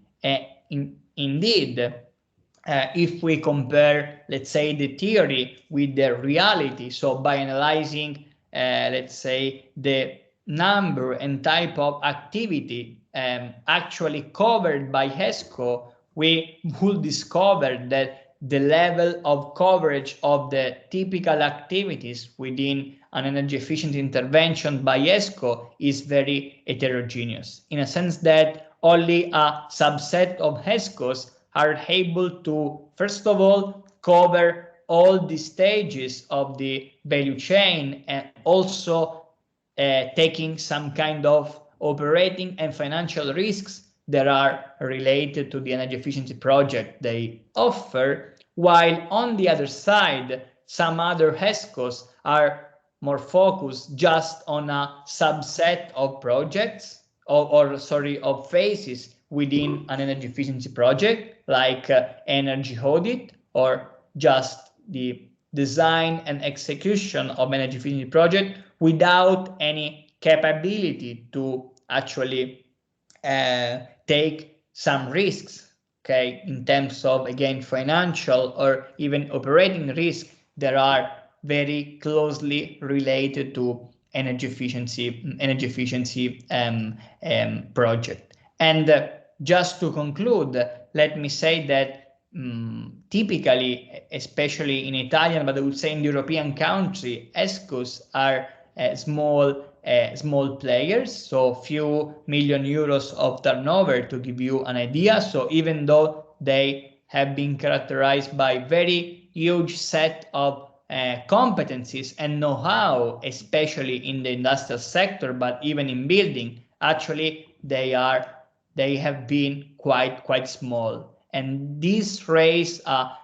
Indeed, if we compare, let's say, the theory with the reality, so by analyzing, let's say, the number and type of activity actually covered by ESCO, we will discover that the level of coverage of the typical activities within an energy efficient intervention by ESCO is very heterogeneous, in a sense that only a subset of ESCOs are able to, first of all, cover all the stages of the value chain, and also taking some kind of operating and financial risks that are related to the energy efficiency project they offer, while on the other side, some other ESCOs are more focused just on a subset of projects, of phases within an energy efficiency project, like EneRgy Audit, or just the design and execution of energy efficiency project without any capability to actually take some risks, okay, in terms of, again, financial or even operating risk that are very closely related to energy efficiency project. And just to conclude, let me say that typically, especially in Italian, but I would say in European country, ESCOs are small players, so few million euros of turnover, to give you an idea. So even though they have been characterized by very huge set of competencies and know-how, especially in the industrial sector, but even in building. Actually, they have been quite small. And these raise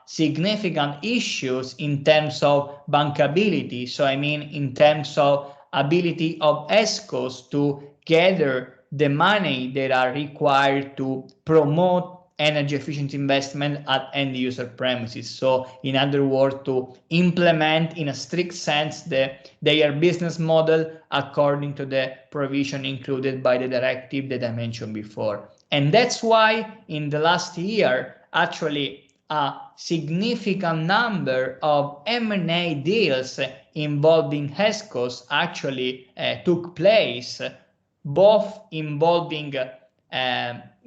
significant issues in terms of bankability. So I mean, in terms of ability of ESCOs to gather the money that are required to promote energy efficient investment at end user premises. So in other words, to implement in a strict sense their business model according to the provision included by the directive that I mentioned before. And that's why in the last year, actually a significant number of M&A deals involving ESCOs actually took place, both involving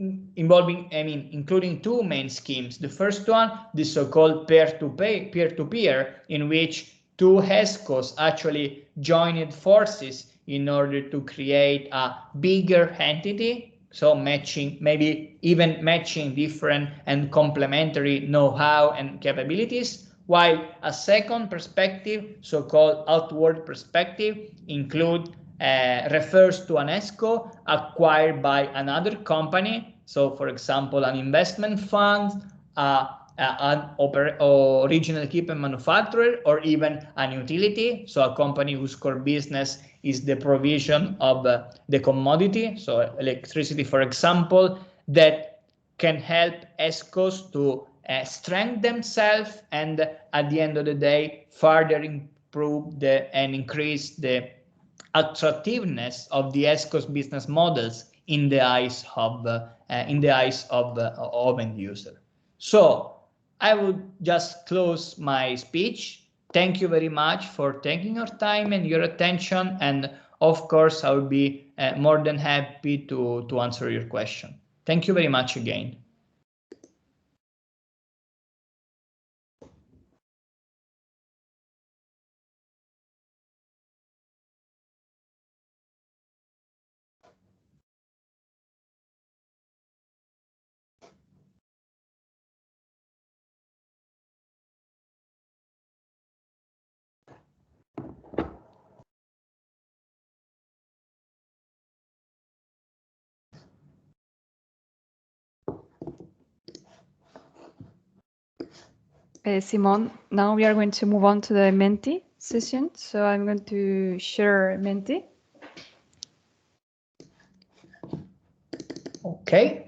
including two main schemes. The first one, the so-called peer-to-peer, in which two ESCOs actually joined forces in order to create a bigger entity, so maybe even matching different and complementary know-how and capabilities, while a second perspective, so-called outward perspective, refers to an ESCO acquired by another company. So, for example, an investment fund, an original equipment manufacturer, or even an utility. So, a company whose core business is the provision of the commodity, so electricity, for example, that can help ESCOs to strengthen themselves and, at the end of the day, further improve and increase the attractiveness of the ESCO's business models in the eyes of end user. So I would just close my speech. Thank you very much for taking your time and your attention, and of course I will be more than happy to answer your question. Thank you very much again.
Simon, now we are going to move on to the Menti session. So I'm going to share Menti.
Okay.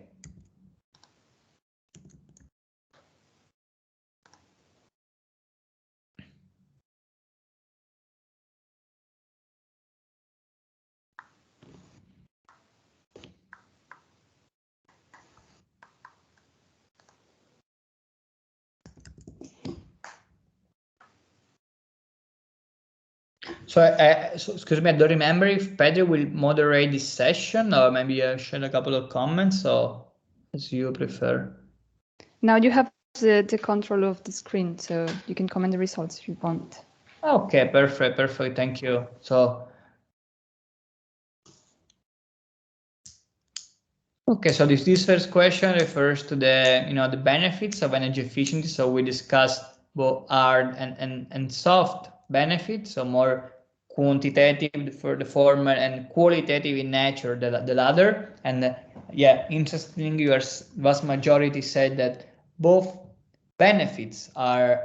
So, excuse me, I don't remember if Pedro will moderate this session, or maybe I share a couple of comments, or as you prefer.
Now you have the control of the screen, so you can comment the results if you want.
Okay, perfect, thank you. So, okay, so this first question refers to the benefits of energy efficiency. So we discussed both hard and soft benefits, so more quantitative for the former and qualitative in nature the latter. And yeah, interestingly, your vast majority said that both benefits are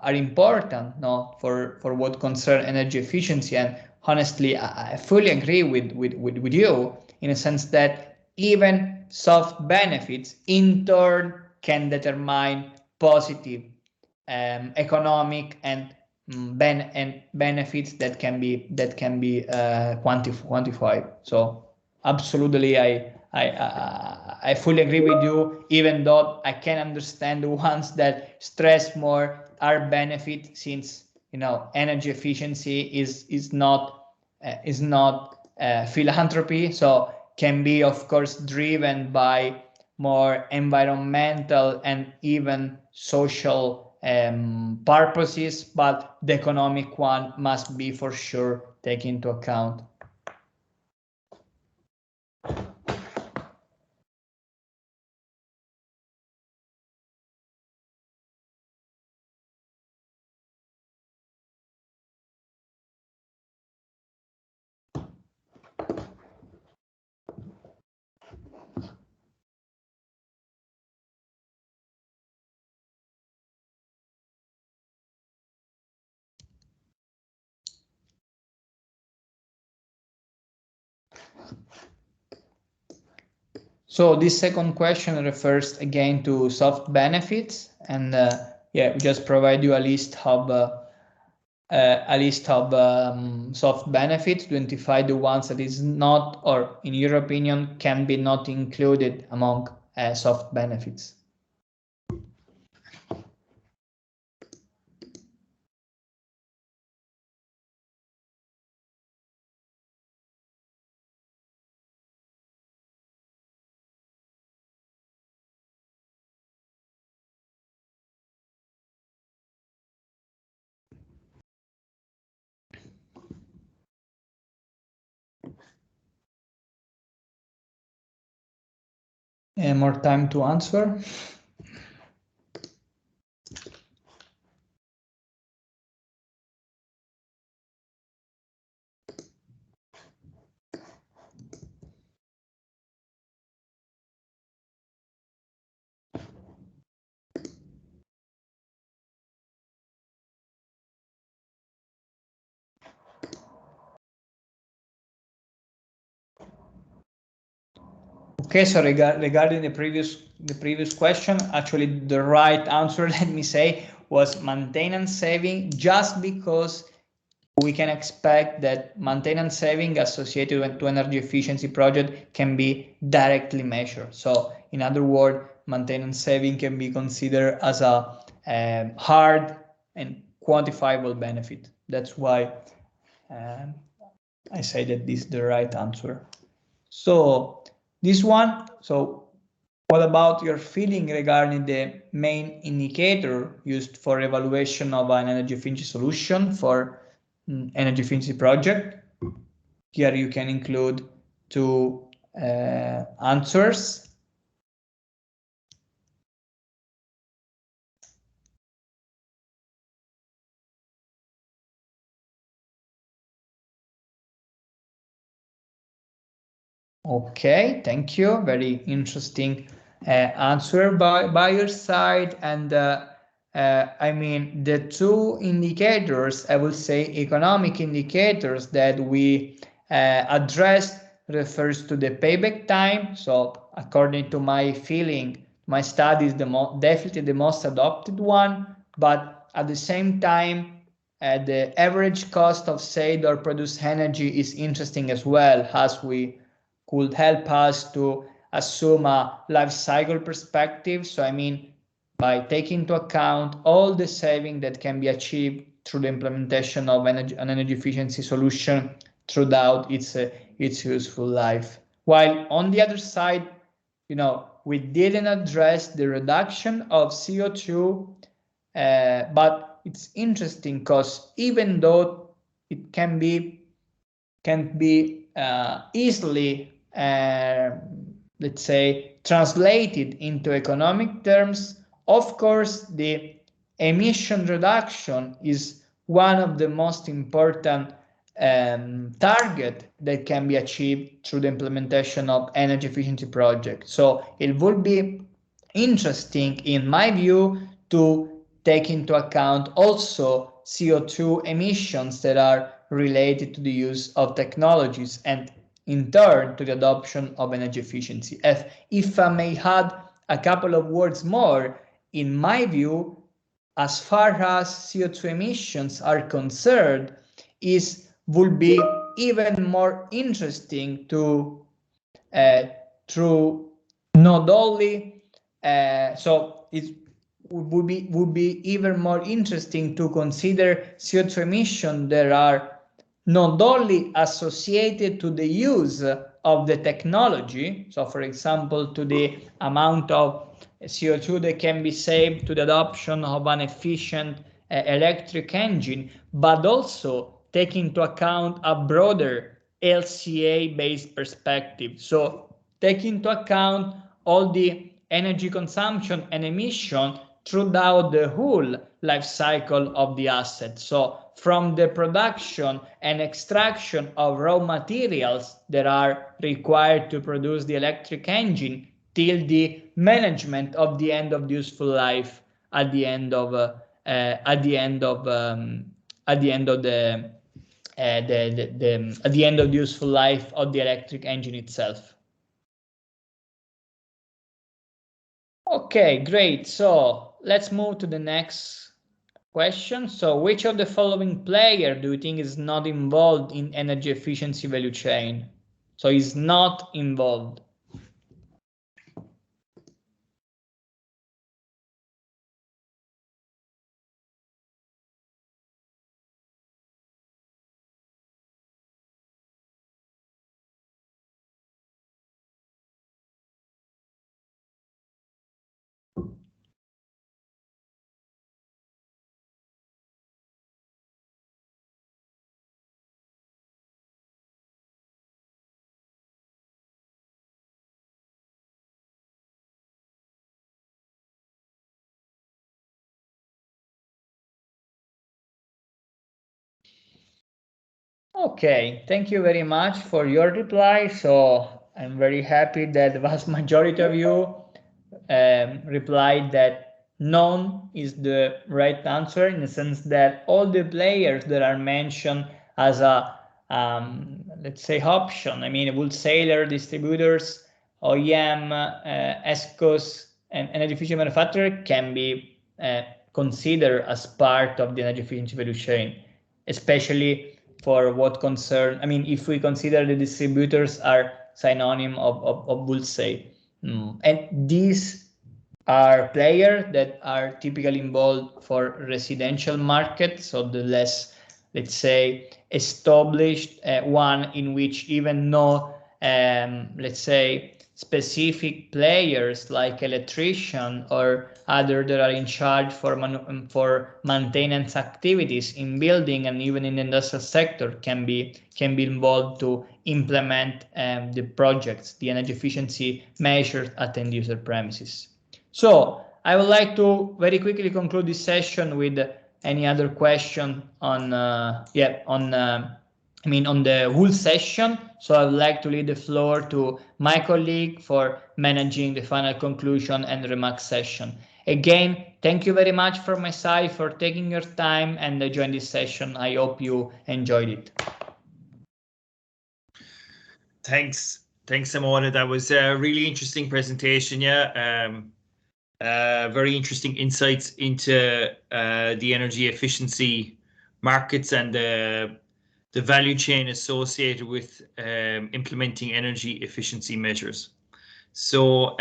important, no, for what concern energy efficiency. And honestly, I fully agree with you, in a sense that even soft benefits in turn can determine positive economic and benefits that can be quantified. So absolutely, I fully agree with you, even though I can understand the ones that stress more our benefit, since energy efficiency is not philanthropy, so can be, of course, driven by more environmental and even social purposes, but the economic one must be for sure taken into account. So this second question refers again to soft benefits, and yeah, we just provide you a list of soft benefits to identify the ones that is not, or in your opinion, can be not included among soft benefits. More time to answer. Okay, so regarding the previous question, actually the right answer, let me say, was maintenance saving, just because we can expect that maintenance saving associated to energy efficiency project can be directly measured. So in other words, maintenance saving can be considered as a hard and quantifiable benefit. That's why I say that this is the right answer. So this one, so what about your feeling regarding the main indicator used for evaluation of an energy efficiency solution for energy efficiency project? Here you can include two answers. Okay, thank you. Very interesting answer by your side. And I mean, the two indicators, I would say economic indicators that we addressed refers to the payback time. So according to my feeling, my study is definitely the most adopted one, but at the same time, the average cost of saved or produced energy is interesting as well, as we could help us to assume a life cycle perspective. So I mean, by taking into account all the saving that can be achieved through the implementation of an energy efficiency solution throughout its useful life. While on the other side, you know, we didn't address the reduction of CO2, but it's interesting because even though it can be easily let's say translated into economic terms, of course the emission reduction is one of the most important target that can be achieved through the implementation of energy efficiency projects. So it would be interesting, in my view, to take into account also CO2 emissions that are related to the use of technologies and in turn to the adoption of energy efficiency. If I may add a couple of words more, in my view, as far as CO2 emissions are concerned, would be even more interesting to through not only so it would be even more interesting to consider CO2 emissions that are not only associated to the use of the technology, so for example to the amount of CO2 that can be saved to the adoption of an efficient electric engine, but also take into account a broader LCA-based perspective. So take into account all the energy consumption and emission throughout the whole life cycle of the asset. So from the production and extraction of raw materials that are required to produce the electric engine till the management of the end of the useful life at the end of the at the end of the useful life of the electric engine itself. Okay, great. So let's move to the next question. So which of the following player do you think is not involved in energy efficiency value chain? So is not involved. Okay, thank you very much for your reply. So I'm very happy that the vast majority of you replied that none is the right answer, in the sense that all the players that are mentioned as a let's say option, I mean wholesaler, distributors, OEM, ESCOs, and energy efficient manufacturer can be considered as part of the energy efficiency value chain, especially for what concern, I mean, if we consider the distributors are synonym of wholesale. And these are players that are typically involved for residential market, so the less, let's say, established one, in which even no, let's say, specific players like electrician or other that are in charge for maintenance activities in building and even in the industrial sector can be involved to implement the projects, the energy efficiency measures at end user premises. So I would like to very quickly conclude this session with any other question on on the whole session. So I would like to leave the floor to my colleague for managing the final conclusion and remark session. Again, thank you very much from my side for taking your time and join this session. I hope you enjoyed it.
Thanks, Simona. That was a really interesting presentation. Yeah, very interesting insights into the energy efficiency markets and the value chain associated with implementing energy efficiency measures. So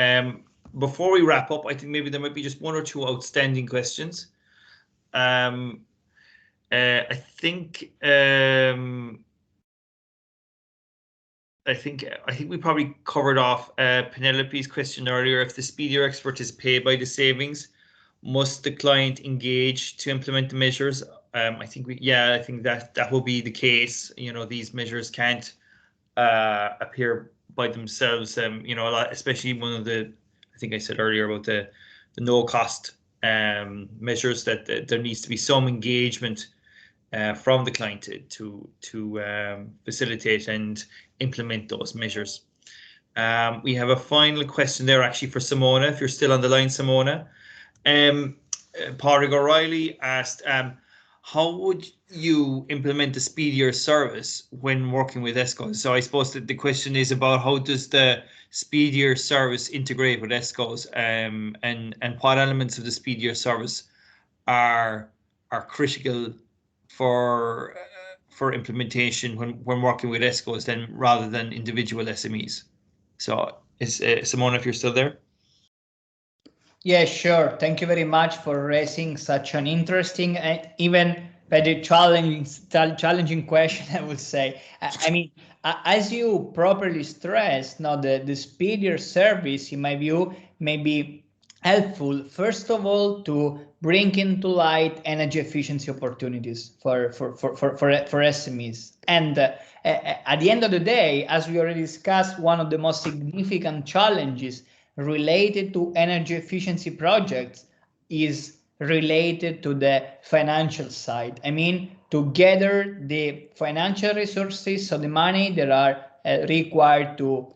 before we wrap up, I think maybe there might be just one or two outstanding questions. I think we probably covered off Penelope's question earlier. If the SPEEDIER expert is paid by the savings, must the client engage to implement the measures? I think that will be the case. You know, these measures can't appear by themselves. You know, a lot, especially one of the, I think I said earlier about the no cost measures, that there needs to be some engagement from the client to facilitate and implement those measures. We have a final question there actually for Simona, if you're still on the line, Simona. Padraig O'Reilly asked, how would you implement the SPEEDIER service when working with ESCOs? So I suppose that the question is about how does the SPEEDIER service integrate with ESCOs, and what elements of the SPEEDIER service are critical for implementation when working with ESCOs then rather than individual SMEs. So is Simona, if you're still there?
Yeah, sure. Thank you very much for raising such an interesting and even very challenging question, I would say. I mean, as you properly stressed, now the SPEEDIER service, in my view, may be helpful, first of all, to bring into light energy efficiency opportunities for SMEs. And at the end of the day, as we already discussed, one of the most significant challenges related to energy efficiency projects is related to the financial side. I mean, to gather the financial resources, so the money that are required to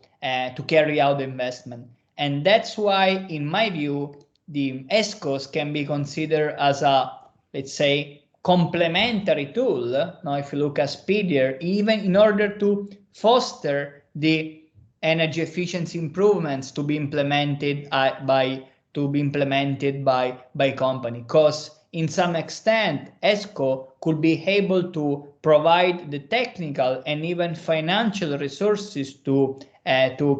carry out the investment. And that's why, in my view, the ESCOs can be considered as a, let's say, complementary tool. Now, if you look at SPEEDIER, even in order to foster the energy efficiency improvements to be implemented by company, because in some extent ESCO could be able to provide the technical and even financial resources to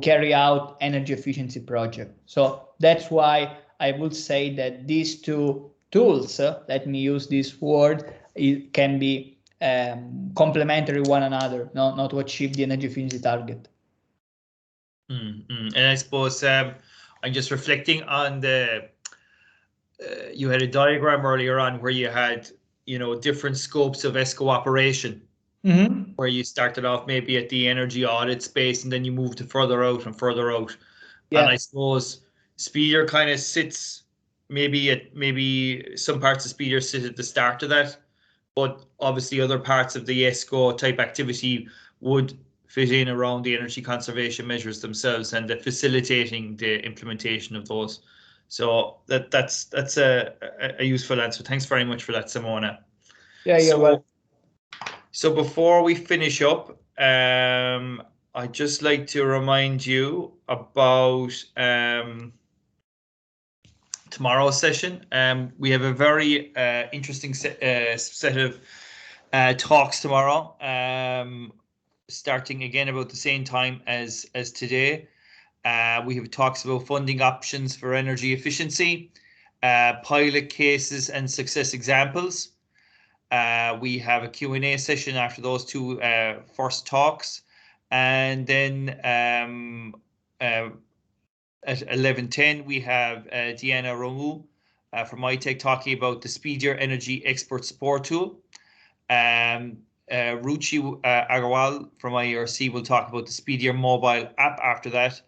carry out energy efficiency project. So that's why I would say that these two tools, let me use this word, it can be complementary one another, not to achieve the energy efficiency target.
And I suppose I'm just reflecting on the you had a diagram earlier on where you had, you know, different scopes of ESCO operation, where you started off maybe at the EneRgy Audit space and then you moved to further out and further out. Yeah. And I suppose SPEEDIER kind of sits maybe some parts of SPEEDIER sit at the start of that, but obviously other parts of the ESCO type activity would fit in around the energy conservation measures themselves and the facilitating the implementation of those. So that's a useful answer. Thanks very much for that, Simona.
Yeah, you're welcome.
So before we finish up, I'd just like to remind you about tomorrow's session. We have a very interesting set of talks tomorrow, starting again about the same time as today. We have talks about funding options for energy efficiency, pilot cases and success examples. We have a Q&A session after those two first talks, and then at 11:10 we have Diana Romu from Uptake talking about the SPEEDIER Energy Expert Support Tool. Ruchi Agarwal from IRC will talk about the SPEEDIER mobile app after that,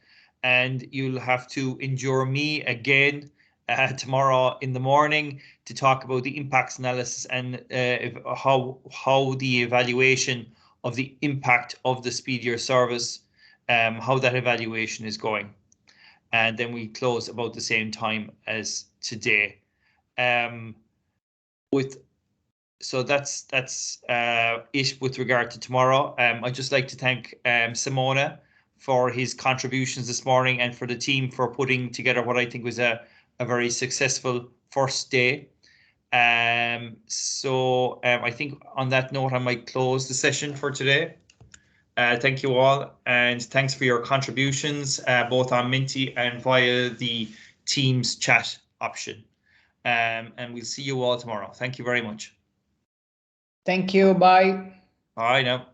and you'll have to endure me again tomorrow in the morning to talk about the impacts analysis and how the evaluation of the impact of the SPEEDIER service, how that evaluation is going. And then we close about the same time as today. So that's it with regard to tomorrow. I'd just like to thank Simona for his contributions this morning and for the team for putting together what I think was a very successful first day. So I think on that note, I might close the session for today. Thank you all, and thanks for your contributions, both on Menti and via the Teams chat option. And we'll see you all tomorrow. Thank you very much.
Thank you. Bye.
Bye now.